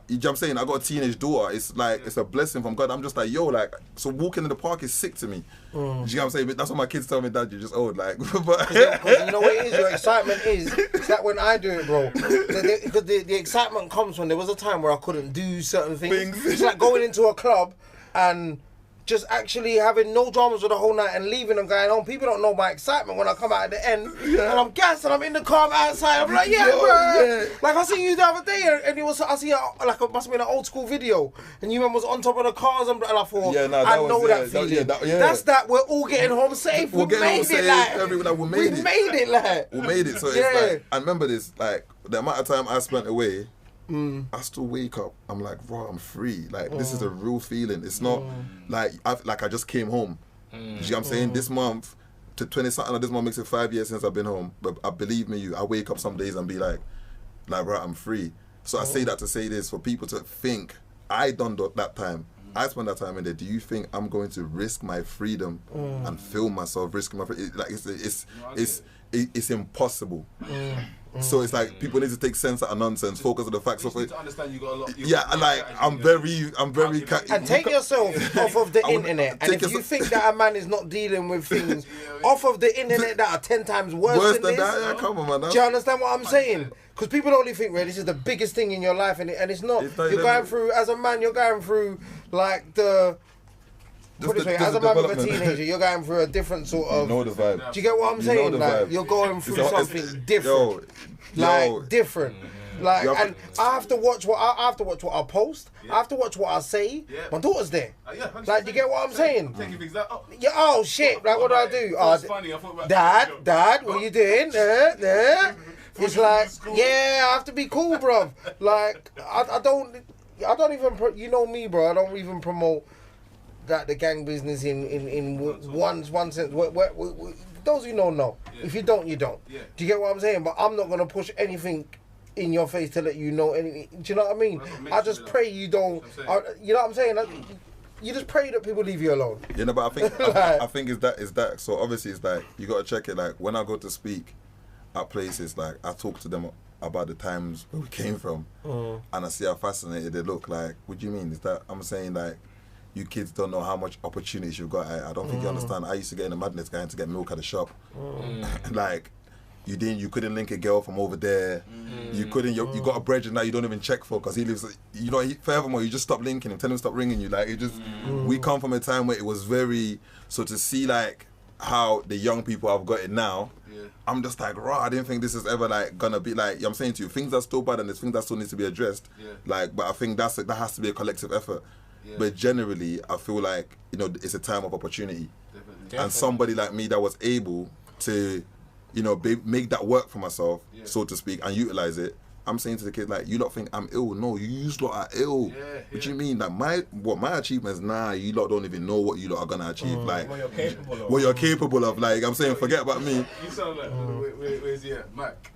Speaker 4: you know what I'm saying? I got a teenage daughter. It's like it's a blessing from God. I'm just like, yo, like, so walking in the park is sick to me. Do you know what I'm saying? But that's what my kids tell me, Dad, you're just old, like. But
Speaker 3: because you know what it is, your excitement is that when I do it, bro, because the excitement comes when there was a time where I couldn't do certain things. It's like going into a club and just actually having no dramas for the whole night and leaving and going home. People don't know my excitement when I come out at the end and I'm gassed and I'm in the car, I'm outside. I'm like, bro. Like, I see you the other day and it was, I see it must have been an old school video and you man was on top of the cars and I thought, I know that feeling. That's that we're all getting home safe. We made it, like. We made it. So it's like, I remember this, like, the amount of time I spent away, I still wake up, I'm like, bro, I'm free. Like, this is a real feeling. It's not like I just came home. Do you know what I'm saying? This month, to 20-something, this month makes it 5 years since I've been home. But believe me, I wake up some days and be like, bro, I'm free. So I say that to say this, for people to think I done that time.
Speaker 4: I spend that time in there. Do you think I'm going to risk my freedom and film myself risking my freedom? Like it's impossible. So it's like people need to take sense out of nonsense, focus on the facts of
Speaker 6: You need
Speaker 4: it.
Speaker 6: to understand you got a lot.
Speaker 4: Yeah, like I'm very.
Speaker 3: And take yourself off of the internet. And if you think that a man is not dealing with things off of the internet that are 10 times worse than this,
Speaker 4: that. Yeah, come on, man.
Speaker 3: do you understand what I'm saying? Because people only think, this is the biggest thing in your life, and it's not. You're going through, as a man, you're going through like the. Put it this way, as a man with a teenager, you're going through a different sort of.
Speaker 4: You know the vibe.
Speaker 3: Do you get what I'm saying? Like you're going through something different. Different. Like, and I have to watch what I post. I have to watch what I say. My daughter's there. Like, you get what I'm saying?
Speaker 6: Taking things out.
Speaker 3: Yeah. Oh shit! Like, what do I do?
Speaker 6: That's funny. I thought about
Speaker 3: Dad, what are you doing? It's like, I have to be cool, bro. Like, I don't even. You know me, bro. I don't even promote that the gang business in one sense. Those who know. If you don't, you don't. Do you get what I'm saying? But I'm not gonna push anything in your face to let you know anything. Do you know what I mean? I just pray you don't. You know what I'm saying? You just pray that people leave you alone.
Speaker 4: You know, but I think I think is that. So obviously it's like you gotta check it. Like when I go to speak at places, like I talk to them about the times where we came from, and I see how fascinated they look. Like, what do you mean? Is that I'm saying like. You kids don't know how much opportunities you've got. I don't think you understand. I used to get in the madness going to get milk at the shop. Like, you couldn't link a girl from over there. You couldn't. You got a brethren that you don't even check for because he lives. Furthermore, you just stop linking him. Tell him to stop ringing you. Like it just. We come from a time where it was very. So to see like how the young people have got it now. I'm just like, I didn't think this is ever like gonna be like. I'm saying to you, things are still bad and there's things that still need to be addressed. Like, but I think that has to be a collective effort. But generally, I feel like, it's a time of opportunity. Definitely. And somebody like me that was able to, make that work for myself, so to speak, and utilize it. I'm saying to the kids, like, you lot think I'm ill. No, you lot are ill. What do you mean? Like, my achievements, you lot don't even know what you lot are going to achieve. Like,
Speaker 5: what you're capable of.
Speaker 4: What you're capable of. Like, I'm saying, forget about me.
Speaker 6: You sound like, where's he at? Mac.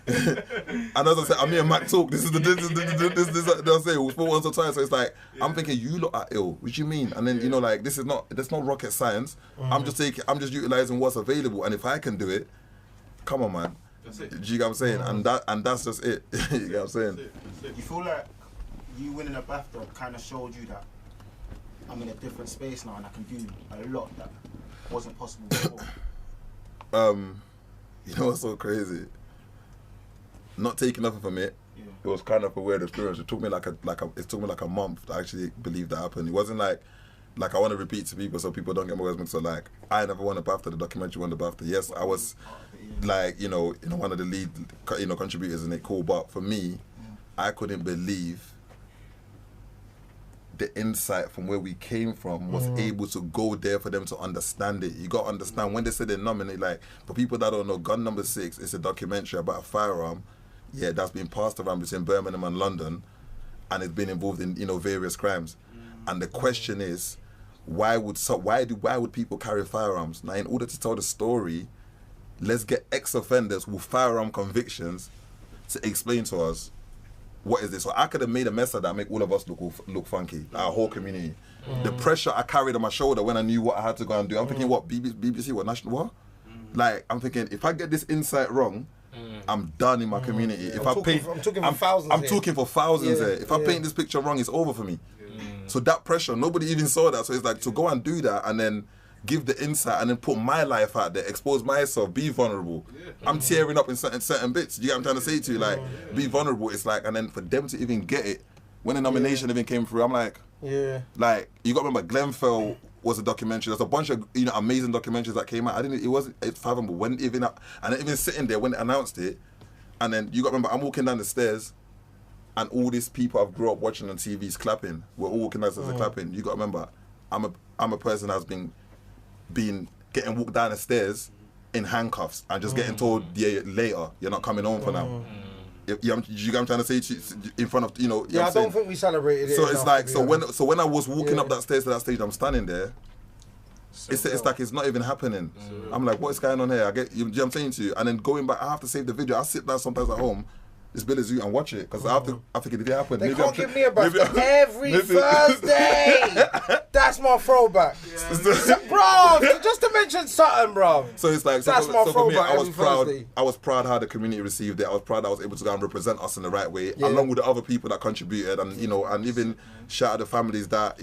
Speaker 4: And as I said, I'm here, Mac talk. This they'll say, we'll once or twice. So it's like, I'm thinking, you lot are ill. What do you mean? And then, like, there's no rocket science. I'm just utilizing what's available. And if I can do it, come on, man. Do you get what I'm saying? And that's just it. You get what I'm saying?
Speaker 7: You feel like you winning a BAFTA kind of showed you that I'm in a different space now and I can do a lot that wasn't possible before?
Speaker 4: You know what's so crazy? Not taking nothing from it. It was kind of a weird experience. It took me like a month to actually believe that happened. It wasn't like I want to repeat to people so people don't get my words mixed up. Like, I never won a BAFTA. The documentary won the BAFTA. Yes, I was like, one of the lead, contributors in it. Cool, but for me, I couldn't believe the insight from where we came from was able to go there for them to understand it. You got to understand when they say they nominate, like, for people that don't know, Gun Number 6 is a documentary about a firearm, that's been passed around between Birmingham and London, and it's been involved in, various crimes. And the question is, why would people carry firearms? Now, in order to tell the story, let's get ex-offenders with firearm convictions to explain to us what is this. So I could have made a mess of that, make all of us look funky, our whole community. The pressure I carried on my shoulder when I knew what I had to go and do. I'm thinking, what, BBC, what, national, what? Like, I'm thinking, if I get this insight wrong, I'm done in my community.
Speaker 3: I'm talking for thousands.
Speaker 4: I'm talking for thousands here. If I paint this picture wrong, it's over for me. So that pressure, nobody even saw that. So it's like to go and do that and then give the insight and then put my life out there, expose myself, be vulnerable. I'm tearing up in certain bits. You get what I'm trying to say to you? Like, be vulnerable. It's like, and then for them to even get it, when the nomination even came through, I'm like, like, you got to remember, Glenfell was a documentary. There's a bunch of amazing documentaries that came out. It's fathomable when even sitting there when they announced it, and then you got to remember, I'm walking down the stairs. And all these people I've grew up watching on TVs clapping. We're all walking down the stairs clapping. You got to remember, I'm a person that's been getting walked down the stairs in handcuffs and just getting told, later, you're not coming home for now. You get what I'm trying to say to you, in front of,
Speaker 3: I don't think we celebrated it.
Speaker 4: So it's like, so when I was walking up that stairs to that stage, I'm standing there. It's like it's not even happening. I'm like, what is going on here? You know what I'm saying to you? And then going back, I have to save the video. I sit down sometimes at home It's Billy Zoo and watch it because after it did happen.
Speaker 3: They
Speaker 4: maybe
Speaker 3: can't give me a BAFTA every Thursday. That's my throwback. Bro, just to mention something, bro.
Speaker 4: So it's like,
Speaker 3: That's my
Speaker 4: so for me,
Speaker 3: throwback
Speaker 4: I was
Speaker 3: every
Speaker 4: proud.
Speaker 3: Thursday.
Speaker 4: I was proud how the community received it. I was proud I was able to go and represent us in the right way, along with the other people that contributed, and and even shout out the families that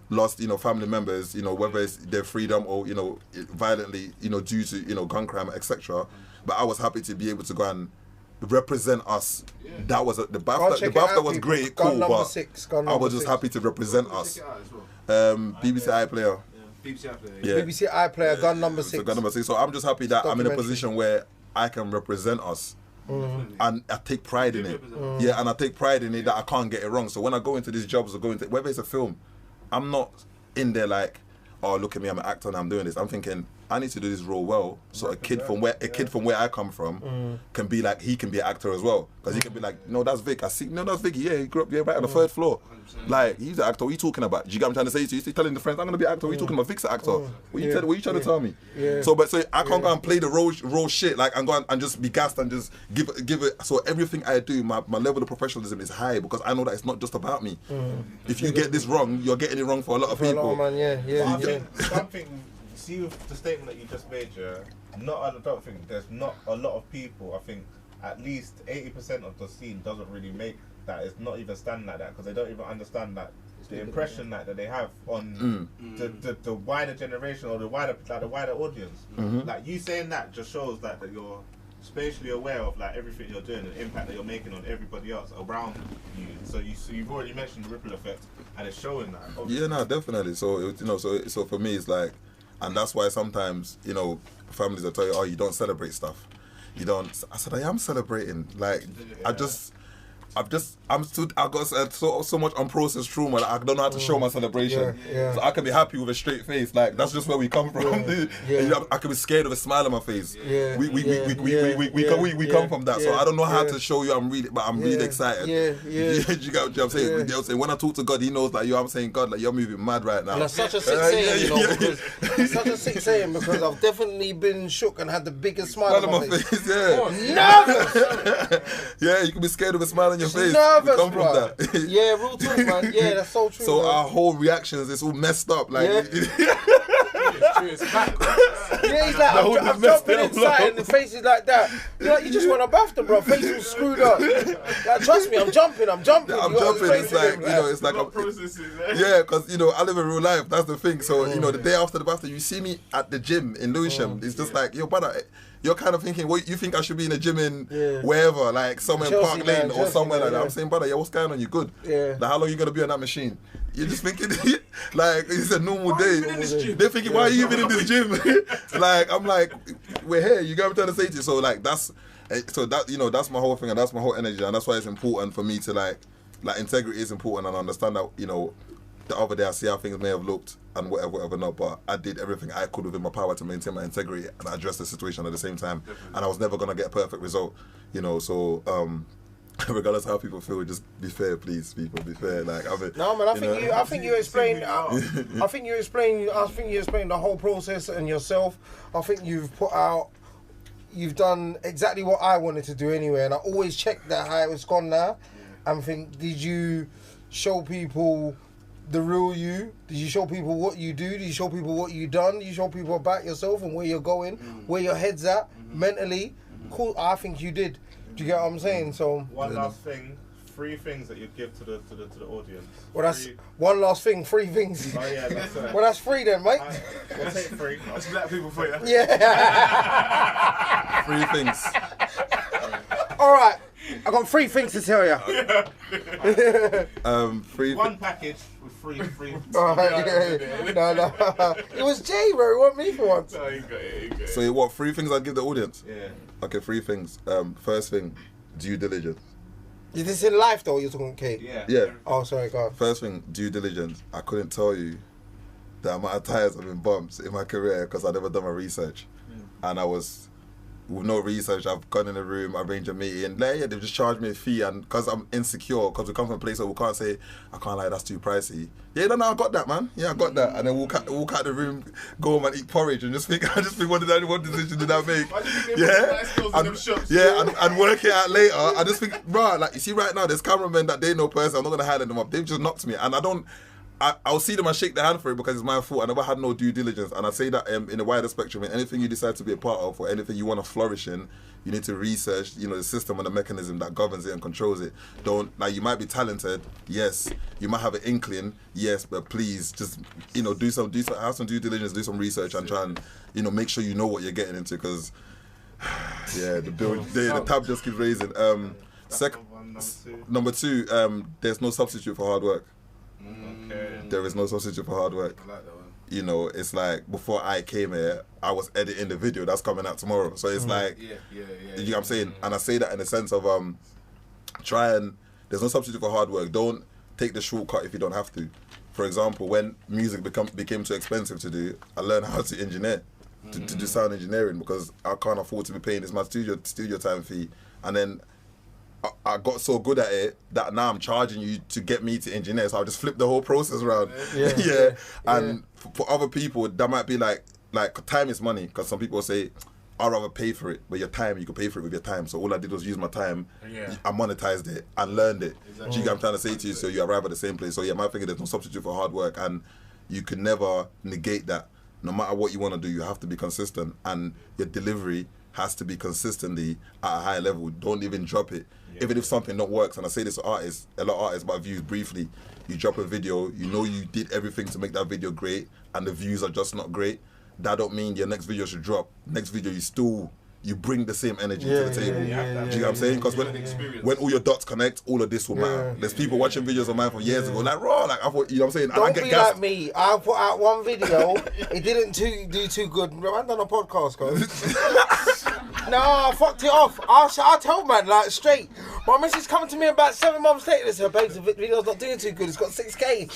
Speaker 4: lost family members, whether it's their freedom or violently, due to gun crime, etc. But I was happy to be able to go and represent us. That was the BAFTA. The BAFTA was great, cool, but I was just happy to represent us. BBC iPlayer.
Speaker 3: BBC iPlayer, gun number 6.
Speaker 4: So gun number 6. So I'm just happy that I'm in a position where I can represent us. And I take pride in it. Yeah, and I take pride in it that I can't get it wrong. So when I go into these jobs or whether it's a film, I'm not in there like, oh, look at me, I'm an actor and I'm doing this. I'm thinking, I need to do this role well, so a kid from where I come from can be like, he can be an actor as well, because he can be like, no, that's Vic. I see, no, that's Vicky. Yeah, he grew up right on the 3rd floor. Like, he's an actor. What are you talking about? Do you get what I'm trying to say to you? He's telling the friends, I'm gonna be an actor. What are you talking about? Vic's an actor. What you trying to tell me? So I can't go and play the role shit like and go and just be gassed and just give it. So everything I do, my level of professionalism is high because I know that it's not just about me. If you get this wrong, you're getting it wrong for a lot of people.
Speaker 5: I think something. See, with the statement that you just made, I don't think there's not a lot of people. I think at least 80% of the scene doesn't really make that. It's not even standing like that because they don't even understand that the impression that they have on the wider generation or the wider audience. Like you saying that just shows that you're spatially aware of like everything you're doing and the impact that you're making on everybody else around you. So you've already mentioned the ripple effect, and it's showing that. Obviously. Yeah,
Speaker 4: no, definitely. So so for me, it's like. And that's why sometimes, families will tell you, oh, you don't celebrate stuff. You don't. I said, I am celebrating. Like, I've got so much unprocessed trauma that I don't know how to show my celebration. So I can be happy with a straight face. Like, that's just where we come from. I can be scared with a smile on my face. We come from that. So I don't know how to show you I'm really excited. You get what I'm saying? When I talk to God, he knows like, I'm saying, God, like, you're moving mad right now.
Speaker 3: And that's such a sick saying, because it's such a sick saying because I've definitely been shook and had the biggest smile on my face. Nervous!
Speaker 4: Yeah, you can be scared with a smile on your face.
Speaker 3: Nervous,
Speaker 4: come
Speaker 3: bro.
Speaker 4: From that.
Speaker 3: Yeah, real talk, man. Yeah, that's so true.
Speaker 4: So
Speaker 3: man.
Speaker 4: our whole reactions, it's all messed up. Like,
Speaker 2: It's back.
Speaker 3: Yeah, he's like, I'm jumping inside and the face is like that. You're like, you just want a BAFTA, bro. Face all screwed up. Like, trust me, I'm jumping.
Speaker 4: I'm jumping. It's like, it's like yeah, because I live in real life. That's the thing. So the day after the BAFTA, you see me at the gym in Lewisham. It's just like, yo, brother. You're kind of thinking, well, you think I should be in a gym in wherever, like somewhere in Park Lane or somewhere like that. I'm saying, brother, what's going on? You good? Like, how long are you going to be on that machine? You're just thinking, like, it's a normal day. They're thinking, why are you even in this gym? Like, I'm like, we're here. You get what I'm trying to say to you? So, like, that's my whole thing and that's my whole energy. And that's why it's important for me to, like integrity is important, and I understand that, the other day I see how things may have looked and whatever not, but I did everything I could within my power to maintain my integrity and address the situation at the same time. And I was never gonna get a perfect result, so regardless of how people feel, just be fair, please, people, be fair. Like,
Speaker 3: I think you explained the whole process and yourself. I think you've done exactly what I wanted to do anyway, and I always check that how it's gone now and think, did you show people the real you? Did you show people what you do? Did you show people what you done? Did you show people about yourself and where you're going, where your head's at mentally? Cool, I think you did. Do you get what I'm saying? So
Speaker 5: one last thing, 3 things that you'd give to the audience.
Speaker 3: Well, that's one last thing, 3 things.
Speaker 5: Oh yeah, that's right.
Speaker 3: Well, that's 3 then, mate.
Speaker 5: We'll take 3.
Speaker 6: That's black people for you.
Speaker 3: Yeah.
Speaker 4: 3 things.
Speaker 3: All right. I got 3 things to tell you.
Speaker 4: 3.
Speaker 5: One package with 3.
Speaker 3: No. It was Jay, bro. It wasn't me for once.
Speaker 5: No, you got it.
Speaker 4: So what? 3 things I'd give the audience?
Speaker 5: Yeah.
Speaker 4: Okay, 3 things. First thing, due diligence.
Speaker 3: Is this in life though? You're talking Kate?
Speaker 4: Yeah.
Speaker 3: Oh, sorry, God.
Speaker 4: First thing, due diligence. I couldn't tell you the amount of tires I've been bumps in my career because I never done my research, and I was with no research. I've gone in a room, arranged a meeting. Like, yeah, they've just charged me a fee, and because I'm insecure, because we come from a place where we can't say, I can't lie, that's too pricey. Yeah, no, I got that, man. Yeah, I got that. And then walk out the room, go home and eat porridge, and just think, what decision did I make? And work it out later. I just think, bro, like, you see right now, there's cameramen that they know personally, I'm not going to hide them up. They've just knocked me, and I'll see them and shake their hand for it because it's my fault. I never had no due diligence. And I say that in a wider spectrum, in anything you decide to be a part of or anything you want to flourish in, you need to research, the system and the mechanism that governs it and controls it. You might be talented, yes. You might have an inkling, yes, but please just, have some due diligence, do some research and try and, make sure you know what you're getting into because, yeah, the tab just keeps raising. Number two, there's no substitute for hard work. Okay. There is no substitute for hard work.
Speaker 6: I like that one.
Speaker 4: It's like before I came here, I was editing the video that's coming out tomorrow. So it's like, you know what I'm saying? And I say that in the sense of there's no substitute for hard work. Don't take the shortcut if you don't have to. For example, when music became too expensive to do, I learned how to engineer, to do sound engineering because I can't afford to be paying this much studio time fee. And then I got so good at it that now I'm charging you to get me to engineer. So I'll just flip the whole process around. And for other people, that might be like time is money. Because some people say, I'd rather pay for it. But your time, you can pay for it with your time. So all I did was use my time. I monetized it and learned it. Exactly. Do you get what I'm trying to say to you? So you arrive at the same place. So yeah, my thing is there's no substitute for hard work. And you can never negate that. No matter what you want to do, you have to be consistent. And your delivery has to be consistently at a high level. Don't even drop it. Even if something not works, and I say this to artists, a lot of artists, but I've used briefly, you drop a video, you did everything to make that video great, and the views are just not great, that don't mean your next video should drop. Next video, you bring the same energy to the table. Do you know what I'm saying? Because when all your dots connect, all of this will matter. There's people watching videos of mine from years ago, like, raw, like, I thought, you know what I'm saying?
Speaker 3: Don't be like me. I put out one video, it didn't do too good. I've done a podcast, guys. No, I fucked it off. I told man, like, straight. My missus coming to me about 7 months later and said, babes, the video's not doing too good. It's got 6K.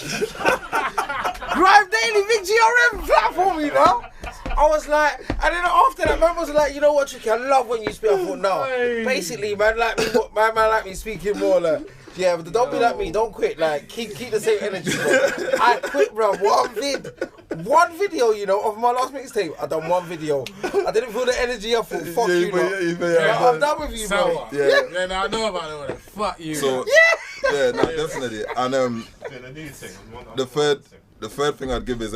Speaker 3: Drive Daily, big GRM platform, I was like, and then after that, man was like, you know what, Tricky, I love when you speak. I thought, no. Basically, man like me speaking more like, yeah, but don't be like me, don't quit. Like, keep the same energy, bro. I quit, bro. One video, of my last mixtape. I done one video. I didn't feel the energy. I thought, fuck you, bro. I'm done with you, bro.
Speaker 2: Yeah, no, I know about it. Fuck you.
Speaker 4: So, definitely. And the third thing I'd give is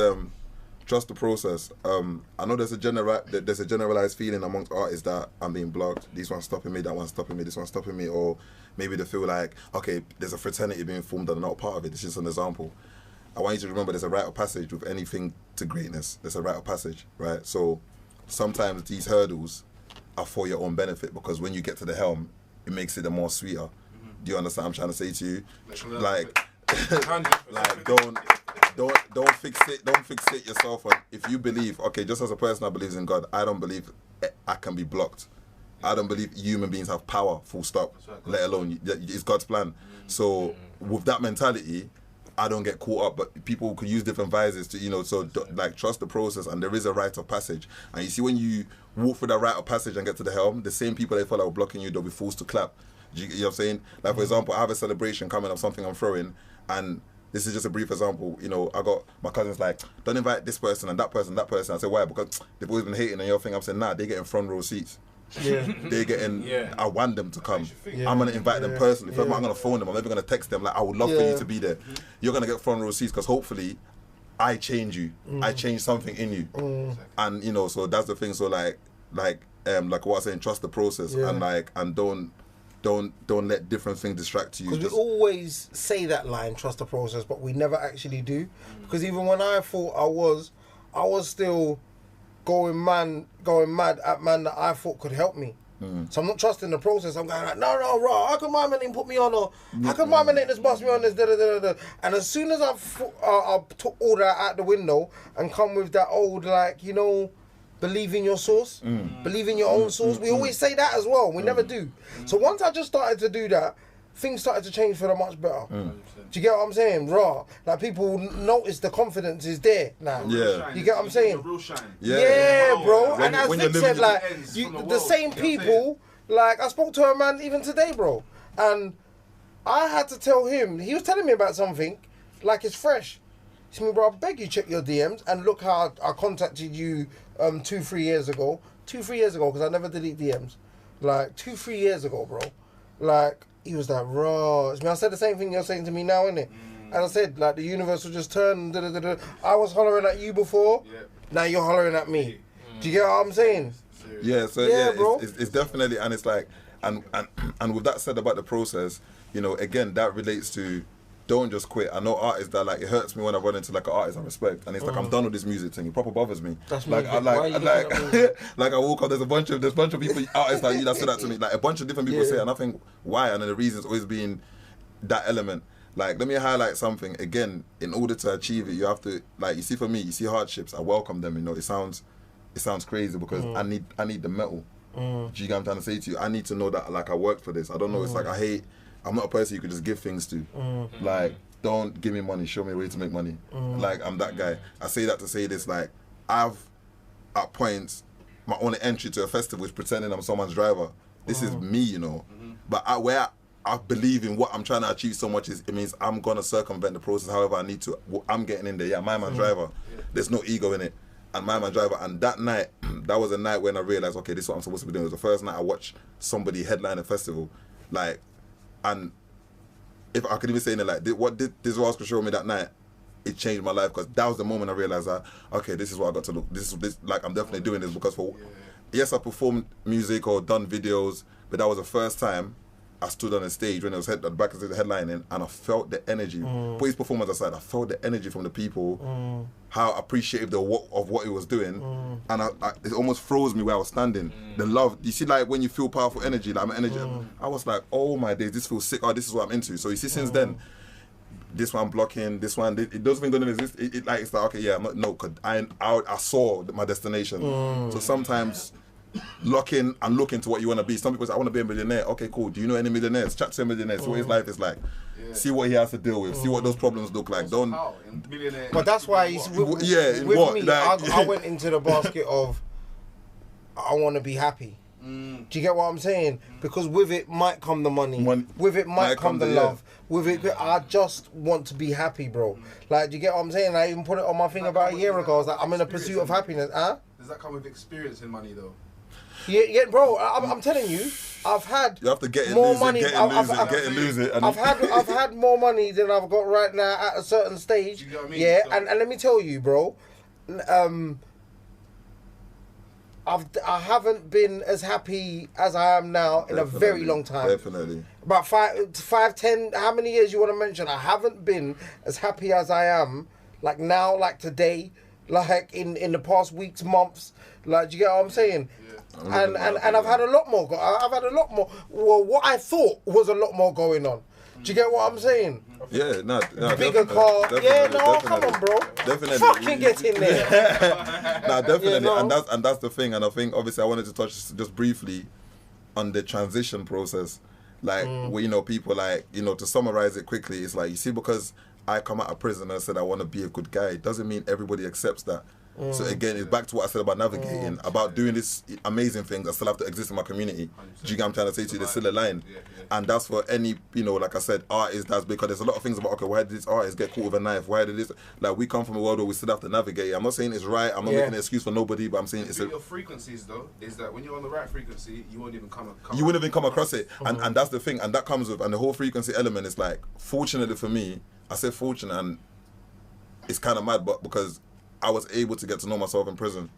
Speaker 4: trust the process. I know there's a generalized feeling amongst artists that I'm being blocked. This one's stopping me, that one's stopping me, this one's stopping me, or maybe they feel like, okay, there's a fraternity being formed and I'm not a part of it. This is just an example. I want you to remember there's a rite of passage with anything to greatness. There's a rite of passage, right? So sometimes these hurdles are for your own benefit because when you get to the helm, it makes it more sweeter. Do you understand what I'm trying to say to you? Like don't fixate yourself on, if you believe, okay, just as a person that believes in God, I don't believe I can be blocked. I don't believe human beings have power, full stop, let alone it's God's plan. So with that mentality, I don't get caught up, but people could use different vices to, trust the process, and there is a rite of passage. And you see, when you walk through that rite of passage and get to the helm, the same people they feel like are blocking you, they'll be forced to clap. You know what I'm saying? Like, for example, I have a celebration coming of something I'm throwing, and this is just a brief example. I got my cousins like, don't invite this person and that person. I say, why? Because they've always been hating, and you're thinking, I'm saying, nah, they're getting front row seats. They're getting, I want them to come. I'm going to invite them personally. If I'm going to phone them, I'm maybe going to text them, like, I would love for you to be there. You're going to get front row seats because hopefully I change you. I change something in you. And, so that's the thing. So like what I was saying, trust the process and don't let different things distract you.
Speaker 3: Because we always say that line, trust the process, but we never actually do. Because even when I thought I was still going mad at man that I thought could help me. So I'm not trusting the process. I'm going like, no, raw. How come my man didn't put me on, or how come my man didn't just bust me on this? And as soon as I took all that out the window and come with that old, believe in your source, believe in your own source. We always say that as well. We never do. So once I just started to do that, things started to change for the much better. Do you get what I'm saying? Raw. Like people notice the confidence is there now.
Speaker 4: Yeah.
Speaker 3: You get what I'm saying?
Speaker 6: Real shine.
Speaker 3: Yeah, bro.
Speaker 4: When
Speaker 3: And
Speaker 4: you-
Speaker 3: as
Speaker 4: when
Speaker 3: Vic
Speaker 4: you're
Speaker 3: said,
Speaker 4: living
Speaker 3: like,
Speaker 6: ends from the
Speaker 3: the
Speaker 6: world,
Speaker 3: same
Speaker 6: you know what I'm
Speaker 3: people, like, I spoke to a man even today, bro. And I had to tell him, he was telling me about something, like it's fresh. He said, bro, I beg you check your DMs and look how I contacted you 2-3 years ago. 2-3 years ago, because I never delete DMs. Like, 2-3 years ago, bro. Like, he was like, raw. I said the same thing you're saying to me now, innit? And I said, like, the universe will just turn. Da, da, da, da. I was hollering at you before.
Speaker 6: Yeah.
Speaker 3: Now you're hollering at me. Do you get what I'm saying?
Speaker 4: Yeah, so
Speaker 3: Yeah,
Speaker 4: yeah,
Speaker 3: bro.
Speaker 4: it's definitely, and it's like, and with that said about the process, you know, again, that relates to, don't just quit. I know artists that, like, it hurts me when I run into like an artist I respect, and it's like I'm done with this music thing. It proper bothers me.
Speaker 3: That's
Speaker 4: like,
Speaker 3: me,
Speaker 4: I
Speaker 3: Vic. Why are you
Speaker 4: like,
Speaker 3: looking at me?
Speaker 4: like I woke up. There's a bunch of people artists like you that said that to me. Like a bunch of different people say, and I think why, and then the reason's always been that element. Like, let me highlight something again. In order to achieve it, you have to, like, you see, for me, you see hardships. I welcome them. You know, it sounds crazy because I need the metal. Do you get what I'm trying to say to you? I need to know that, like, I worked for this. I don't know. It's like I'm not a person you could just give things to. Like, don't give me money. Show me a way to make money. Like, I'm that guy. I say that to say this. Like, I've at points my only entry to a festival is pretending I'm someone's driver. This is me, you know. But where I believe in what I'm trying to achieve so much is it means I'm gonna circumvent the process however I need to. I'm getting in there. Yeah, my man driver. There's no ego in it. And my man driver. And that night, that was a night when I realized, okay, this is what I'm supposed to be doing. It was the first night I watched somebody headline a festival, like, and if I could even say in it, like, what did this Rascal show me that night? It changed my life because that was the moment I realized that, okay, this is what I got to look. This like I'm definitely doing this because yes, I performed music or done videos, but that was the first time I stood on a stage when it was back of the headlining, and I felt the energy. Put his performance aside, I felt the energy from the people, how appreciative of what he was doing, and it almost froze me where I was standing. The love, you see, like when you feel powerful energy, like my energy, I was like, oh my days, this feels sick. Oh, this is what I'm into. So you see, since then, this one blocking, this one, those things don't exist. It's like okay, yeah, because I saw my destination. So sometimes looking to what you want to be. Some people say, I want to be a millionaire. Okay, cool. Do you know any millionaires? Chat to a millionaire. See what his life is like. See what he has to deal with. See what those problems look like. Don't.
Speaker 3: But that's why with me, like, I went into the basket of I want to be happy. Do you get what I'm saying? Because with it might come the money. With it might come the love. With it, I just want to be happy, bro. Like, do you get what I'm saying? I even put it on my thing about a year ago. I was like, I'm in a pursuit of happiness. Huh?
Speaker 6: Does that come with experience in money, though?
Speaker 3: Yeah, bro. I'm telling you, I've had
Speaker 4: you have to get it,
Speaker 3: more
Speaker 4: lose
Speaker 3: money.
Speaker 4: it, get it, lose it.
Speaker 3: I've had more money than I've got right now at a certain stage.
Speaker 6: Do you know what I mean?
Speaker 3: Yeah,
Speaker 6: So,
Speaker 3: and let me tell you, bro. I haven't been as happy as I am now in a very long time.
Speaker 4: Definitely.
Speaker 3: About 5, 10, how many years you want to mention? I haven't been as happy as I am, like now, like today, like in the past weeks, months. Like, do you get what I'm saying? Yeah. And I've had a lot more. I've had a lot more. Well, what I thought was a lot more going on. Do you get what I'm saying?
Speaker 4: Yeah, no,
Speaker 3: bigger car. Yeah, no, come on, bro.
Speaker 4: Definitely.
Speaker 3: Fucking get in there.
Speaker 4: No, definitely.
Speaker 3: Yeah, no.
Speaker 4: And that's the thing. And I think obviously I wanted to touch just briefly on the transition process. Like, where, you know, people, like, you know, to summarize it quickly, it's like, you see, because I come out of prison and I said I want to be a good guy, it doesn't mean everybody accepts that. So again, it's back to what I said about navigating, about doing this amazing things. I still have to exist in my community. Do you get what I'm trying to say to you? There's still a line. And that's for any, you know, like I said, artists, that's because there's a lot of things about, okay, why did this artist get caught with a knife? Why did this? Like, we come from a world where we still have to navigate. I'm not saying it's right. I'm not making an excuse for nobody, but I'm saying it's
Speaker 6: your frequencies, though, is that when you're on the right frequency, you won't even come
Speaker 4: across it. And that's the thing. And that comes with, and the whole frequency element is like, fortunately for me, I say fortunate, and it's kind of mad, but because I was able to get to know myself in prison,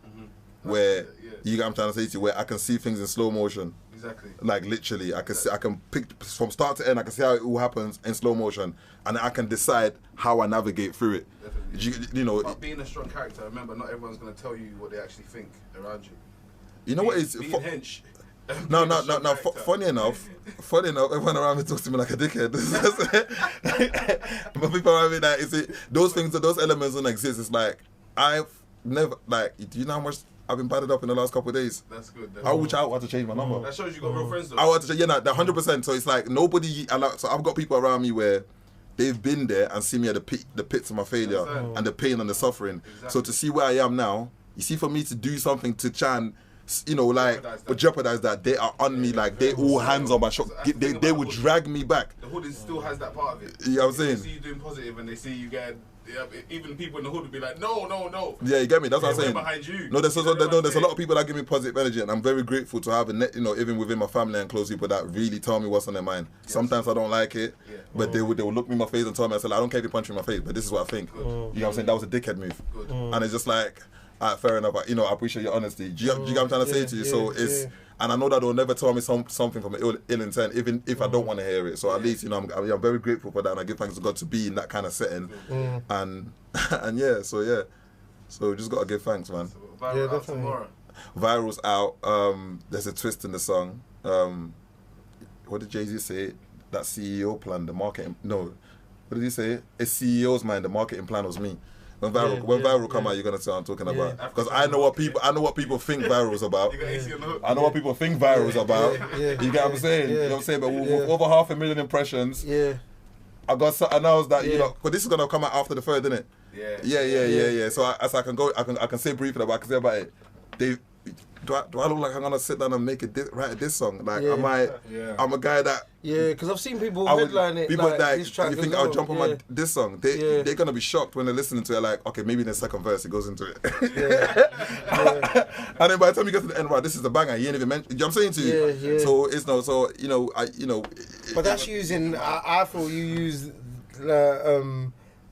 Speaker 4: where you get what I'm trying to say to you, where I can see things in slow motion.
Speaker 6: Exactly.
Speaker 4: Like literally, I can pick from start to end. I can see how it all happens in slow motion, and I can decide how I navigate through it.
Speaker 6: Definitely.
Speaker 4: You know,
Speaker 6: but being a strong character, remember, not everyone's gonna tell you what they actually think around you.
Speaker 4: You know what is
Speaker 6: being hench.
Speaker 4: No. Funny enough, everyone around me talks to me like a dickhead. But people around me, like, those things, those elements don't exist. It's like, I've never, like, do you know how much I've been battered up in the last couple of days.
Speaker 6: That's good.
Speaker 4: I wish I had to change my number.
Speaker 6: That shows you got real friends though.
Speaker 4: I want to, yeah, no, 100%. So it's like nobody. So I've got people around me where they've been there and see me at the pits of my failure and the pain and the suffering. Exactly. So to see where I am now, you see, for me to do something to try and, you know, like, but jeopardize that, they are on me, like, they all hands on my shoulder. They would drag me back.
Speaker 6: The hood still has that part of it.
Speaker 4: You know what I'm saying?
Speaker 6: They see you doing positive and they see you get. Yeah, even people in the hood would be like, no.
Speaker 4: Yeah, you get me. That's what I'm saying.
Speaker 6: Behind you.
Speaker 4: No, there's a lot of people that give me positive energy, and I'm very grateful to have you know, even within my family and close people that really tell me what's on their mind. Yes. Sometimes I don't like it, but they would look me in my face and tell me, I said, I don't care if you punch me in my face, but this is what I think. You know what I'm saying? That was a dickhead move, and it's just like, fair enough. You know, I appreciate your honesty. Do you get what I'm trying to say to you? So it's. And I know that they'll never tell me something from an ill intent, even if I don't want to hear it. So at least, you know, I'm very grateful for that, and I give thanks to God to be in that kind of setting. And yeah, so just got to give thanks, man.
Speaker 6: Viral out tomorrow.
Speaker 4: Viral's out. There's a twist in the song. What did Jay-Z say? That CEO plan, the marketing. No, what did he say? It's CEO's mind. The marketing plan was me. When viral come out, you're gonna see what I'm talking about. Because I know what people think viral is about. I know what people think viral is about. You get what I'm saying? You know what I'm saying? But with over 500,000 impressions, I got something else that you know. But this is gonna come out after the 3rd, isn't it? Yeah. So I can go. I can say briefly about. I can say about it. Do I look like I'm gonna sit down and write this song? Like, I'm a guy that.
Speaker 3: Yeah, because I've seen people headline it.
Speaker 4: People
Speaker 3: like,
Speaker 4: this track, you think I'll jump on this song? They're gonna be shocked when they're listening to it. Like, okay, maybe in the second verse it goes into it. And then by the time you get to the end, right, this is the banger. You ain't even mentioned. You know what I'm saying to you? Yeah. So it's no. So you know.
Speaker 3: But that's using. I feel you use.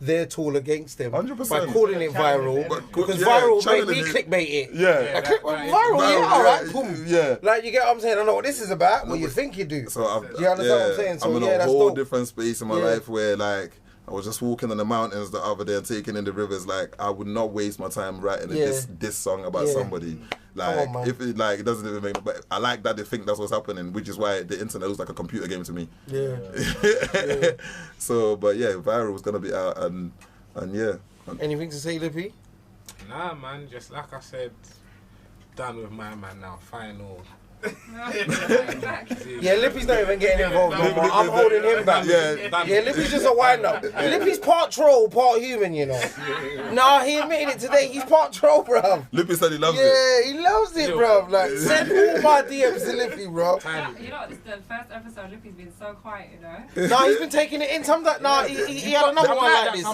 Speaker 3: Their tool against them
Speaker 4: 100%.
Speaker 3: by calling it viral, because viral made me clickbait it. Viral, alright, boom.
Speaker 4: Yeah.
Speaker 3: Like, you get what I'm saying? I know what this is about. Well, you think you do.
Speaker 4: So
Speaker 3: you understand what I'm saying? So
Speaker 4: I'm in a
Speaker 3: that's
Speaker 4: whole
Speaker 3: dope.
Speaker 4: different space in my life where, like, I was just walking on the mountains the other day and taking in the rivers. Like, I would not waste my time writing this song about somebody. Like, if it doesn't even make. But I like that they think that's what's happening, which is why the internet looks like a computer game to me.
Speaker 3: Yeah.
Speaker 4: So, but yeah, viral was gonna be out, and yeah.
Speaker 3: Anything to say, Lippy?
Speaker 2: Nah, man. Just like I said, done with my man now. Final.
Speaker 3: Yeah, Lippy's not even getting involved no more. I'm holding him back. Yeah, Lippy's just a wind-up. Lippy's part troll, part human, you know. Nah, he admitted it today. He's part troll, bruv.
Speaker 4: Lippy said he loves it.
Speaker 3: Yeah, he loves it, bruv. Like, send all my DMs to Lippy, bro.
Speaker 8: You know what, this is the first episode Lippy's been so quiet, you know.
Speaker 3: Nah, he's been taking it in. He had another one like this.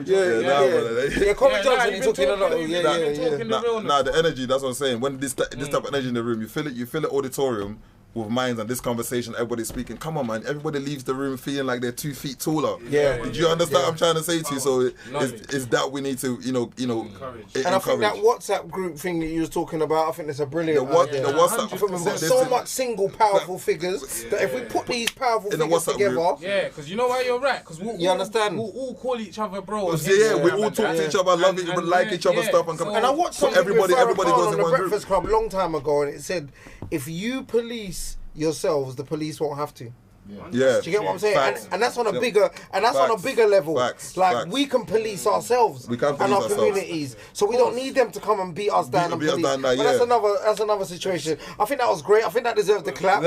Speaker 3: Yeah, Corey Johnson, he took in a lot.
Speaker 4: Nah, the energy, that's what I'm saying. When this type of energy in the room, you feel the auditorium with minds and this conversation, everybody's speaking. Come on, man. Everybody leaves the room feeling like they're 2 feet taller.
Speaker 3: Yeah.
Speaker 4: Did you understand what I'm trying to say to you? So it's that we need to, you know, encourage.
Speaker 3: And I think that WhatsApp group thing that you was talking about, I think it's a brilliant idea.
Speaker 4: The WhatsApp.
Speaker 3: I think we've got so much single powerful figures that if we put these powerful figures together.
Speaker 2: Yeah, because you know why you're right. Because
Speaker 3: you understand?
Speaker 2: We'll all call each other bro.
Speaker 4: Yeah, we all talk to each other, love each other, like each other's stuff, and
Speaker 3: I watched something
Speaker 4: everybody goes in
Speaker 3: on the
Speaker 4: one
Speaker 3: Breakfast Club a long time ago, and it said, if you police yourselves, the police won't have to.
Speaker 4: Yeah.
Speaker 3: Do you get what I'm saying?
Speaker 4: Facts.
Speaker 3: And that's on a bigger level.
Speaker 4: Facts.
Speaker 3: We can police ourselves and our communities, so we don't need them to come and beat us down and police. But that's another situation. I think that was great. I think that deserved the clap.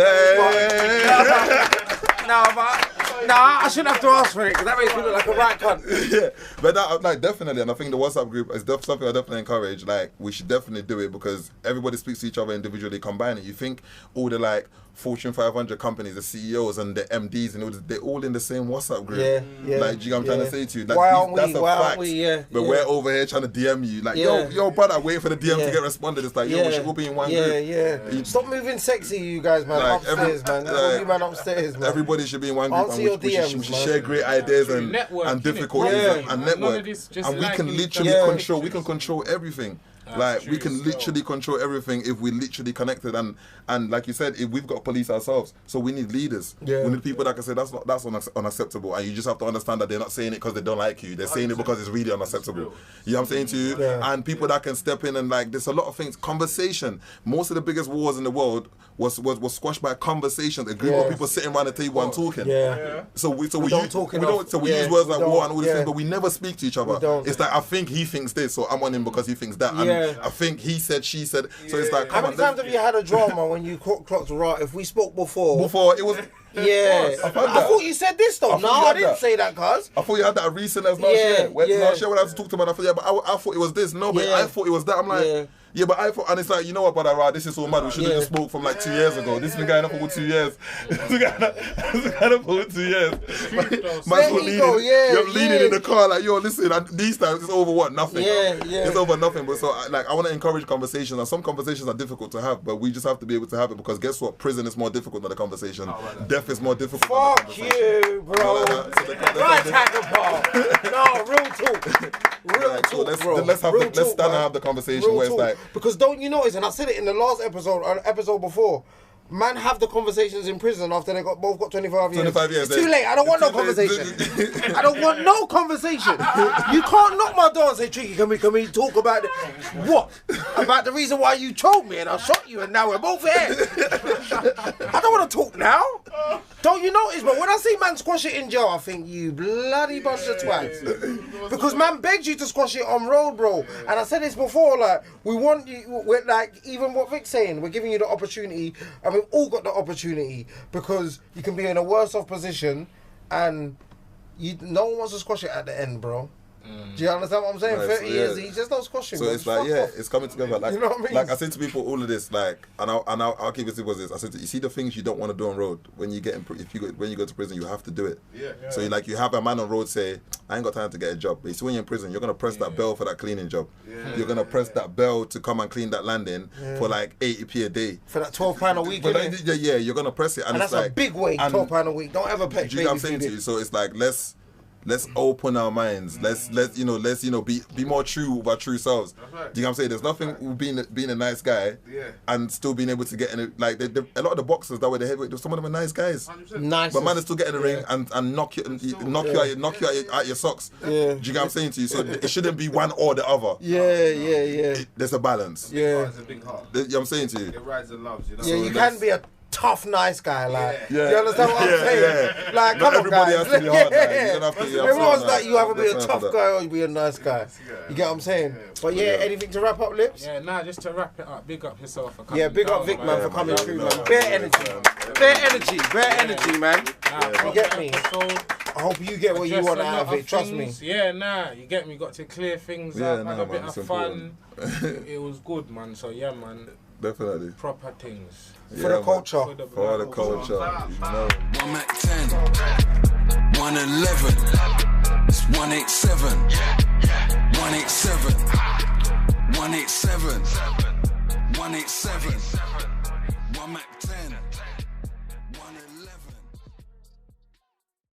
Speaker 3: I shouldn't have to ask for it because that makes me look like a right cunt.
Speaker 4: Yeah, but that, definitely, and I think the WhatsApp group is something I definitely encourage. Like, we should definitely do it because everybody speaks to each other individually. Combine it. You think all the Fortune 500 companies, the CEOs and the MDs, and they're all in the same WhatsApp group.
Speaker 3: Yeah.
Speaker 4: Like, do you know what I'm trying to say to you? Like,
Speaker 3: why aren't
Speaker 4: we? Yeah. But we're over here trying to DM you. Like, yo, brother, wait for the DM to get responded. It's like, yo, we should all be in one group.
Speaker 3: Yeah. Stop moving sexy, you guys, man. Like, upstairs, man. All you man upstairs, man.
Speaker 4: Everybody should be in one group.
Speaker 3: Answer your DMs,
Speaker 4: we should share great ideas and difficulties and network. And we can literally control. We can control everything. Like, we can literally control everything if we literally connected, and like you said, if we've got police ourselves, so we need leaders. We need people that can say that's unacceptable, and you just have to understand that they're not saying it because they don't like you. They're saying it because it's really unacceptable. You know what I'm saying to you? And people that can step in and, like, there's a lot of things. Conversation. Most of the biggest wars in the world was squashed by conversations. A group of people sitting around the table and talking. So we use words like war and all these things, but we never speak to each other. It's like, I think he thinks this, so I'm on him because he thinks that.
Speaker 3: Yeah.
Speaker 4: I think he said, she said. So it's like,
Speaker 3: How
Speaker 4: come
Speaker 3: many
Speaker 4: on,
Speaker 3: times have you had a drama when you clocked right? If we spoke before.
Speaker 4: before it was.
Speaker 3: Yeah.
Speaker 4: I've had
Speaker 3: I
Speaker 4: that.
Speaker 3: thought you said this though.
Speaker 4: I thought
Speaker 3: No,
Speaker 4: you
Speaker 3: I
Speaker 4: had
Speaker 3: didn't
Speaker 4: that.
Speaker 3: say that, cuz.
Speaker 4: I thought you had that recent as last
Speaker 3: Yeah,
Speaker 4: year. When,
Speaker 3: yeah.
Speaker 4: Last year when I was talking to him, I thought, yeah, but I thought it was this. No, but
Speaker 3: Yeah.
Speaker 4: I thought it was that. I'm like,
Speaker 3: Yeah.
Speaker 4: but I thought, and it's like, you know what, brother, right, this is so mad. We should have
Speaker 3: Yeah.
Speaker 4: just spoke from like 2 years ago. This has been going on for 2 years. This has been going on for 2 years. Man's
Speaker 3: There you go, yeah,
Speaker 4: You're leaning
Speaker 3: yeah.
Speaker 4: in the car like, yo, listen, and these times it's over what? Nothing.
Speaker 3: Yeah, yeah.
Speaker 4: It's over nothing. But so, I want to encourage conversations, and some conversations are difficult to have, but we just have to be able to have it because guess what? Prison is more difficult than the conversation. Death is more difficult than the
Speaker 3: Fuck
Speaker 4: conversation.
Speaker 3: you, bro.
Speaker 4: No, no, no. So
Speaker 3: Right, tackle ball. No, real talk. Real
Speaker 4: Right, so
Speaker 3: talk, bro.
Speaker 4: let's
Speaker 3: Real
Speaker 4: stand
Speaker 3: talk,
Speaker 4: and
Speaker 3: man.
Speaker 4: have the conversation
Speaker 3: Real
Speaker 4: where it's
Speaker 3: talk.
Speaker 4: like,
Speaker 3: Because don't you notice, and I said it in the last episode, or episode before, man have the conversations in prison after they both got 25 years.
Speaker 4: 25 years,
Speaker 3: It's too late. I don't want no conversation. I don't want no conversation. You can't knock my door and say, Tricky, can we talk about it? What? About the reason why you told me and I shot you and now we're both here. I don't want to talk now. Don't you notice? But when I see man squash it in jail, I think you bloody bunch of twats. Because man begged you to squash it on road, bro. And I said this before, like, we want you, we're like, even what Vic's saying, we're giving you the opportunity, and we've all got the opportunity, because you can be in a worse off position, and no one wants to squash it at the end, bro. Do you understand what I'm saying?
Speaker 4: Right,
Speaker 3: 30
Speaker 4: so,
Speaker 3: years,
Speaker 4: yeah.
Speaker 3: he's just not squashing.
Speaker 4: so
Speaker 3: bro.
Speaker 4: it's like,
Speaker 3: Fuck
Speaker 4: yeah,
Speaker 3: off.
Speaker 4: it's coming together. Like,
Speaker 3: You know what I mean?
Speaker 4: like I say to people all of this, like, and I'll keep it simple as this. I said, you see the things you don't want to do on road when you get when you go to prison, you have to do it.
Speaker 6: Yeah.
Speaker 4: So you have a man on road say, I ain't got time to get a job. But you see when you're in prison, you're gonna press that bell for that cleaning job.
Speaker 6: Yeah.
Speaker 4: You're gonna press that bell to come and clean that landing for like 80p a day.
Speaker 3: For that £12 a week,
Speaker 4: But
Speaker 3: innit?
Speaker 4: like, yeah, you're gonna press it, and,
Speaker 3: And
Speaker 4: it's
Speaker 3: that's
Speaker 4: like
Speaker 3: a big wage,
Speaker 4: and-
Speaker 3: £12 a week. Don't ever pay.
Speaker 4: Do you know what I'm saying to you? So it's like let's open our minds. Let's be more true with our true selves.
Speaker 6: That's right.
Speaker 4: Do you know what I'm saying? There's nothing with being a nice guy and still being able to get in it. Like a lot of the boxers that were the heavyweight, some of them are nice guys.
Speaker 6: 100%.
Speaker 3: Nice.
Speaker 4: But man is still getting in the ring and knock you out your socks.
Speaker 3: Yeah.
Speaker 4: Do you get what I'm saying to you? So it shouldn't be one or the other.
Speaker 3: Yeah.
Speaker 4: There's a balance.
Speaker 3: Yeah.
Speaker 6: It's a big heart.
Speaker 4: You know what I'm saying to you?
Speaker 6: It rides and loves, you know.
Speaker 3: Yeah, you
Speaker 4: that's-
Speaker 3: can be a tough, nice guy, like.
Speaker 4: Yeah.
Speaker 3: You understand what I'm saying?
Speaker 4: Yeah.
Speaker 3: Like,
Speaker 4: Not
Speaker 3: come on,
Speaker 4: everybody
Speaker 3: guys.
Speaker 4: has to be hard, like, you don't have to be
Speaker 3: Everyone's
Speaker 4: upset,
Speaker 3: like, you either be a
Speaker 4: There's
Speaker 3: tough
Speaker 4: time for
Speaker 3: guy or you be a nice guy. You get what I'm saying? But yeah, anything to wrap up, Lips?
Speaker 2: Yeah, nah, just to wrap it up, big up yourself for coming.
Speaker 3: Yeah, big up
Speaker 2: down,
Speaker 3: Vic, man, for coming
Speaker 4: Yeah,
Speaker 3: through,
Speaker 4: man.
Speaker 3: man. Bare energy. Bare energy, man.
Speaker 2: Nah,
Speaker 3: You get me?
Speaker 2: episode,
Speaker 3: I hope you get what you
Speaker 2: address
Speaker 3: want
Speaker 2: a
Speaker 3: out
Speaker 2: lot
Speaker 3: of it, trust me.
Speaker 2: things. Yeah, nah, you get me. Got to clear things
Speaker 4: Yeah,
Speaker 2: up,
Speaker 4: nah,
Speaker 2: had a
Speaker 4: man,
Speaker 2: bit
Speaker 4: it's
Speaker 2: of fun.
Speaker 4: important.
Speaker 2: It was good, man. So yeah, man,
Speaker 4: Definitely.
Speaker 2: proper things.
Speaker 3: For the
Speaker 4: man.
Speaker 3: culture.
Speaker 4: For the culture. You know.
Speaker 1: 1 Mac 10, 111, it's 187, 187, 187, 187, 1 Mac 10.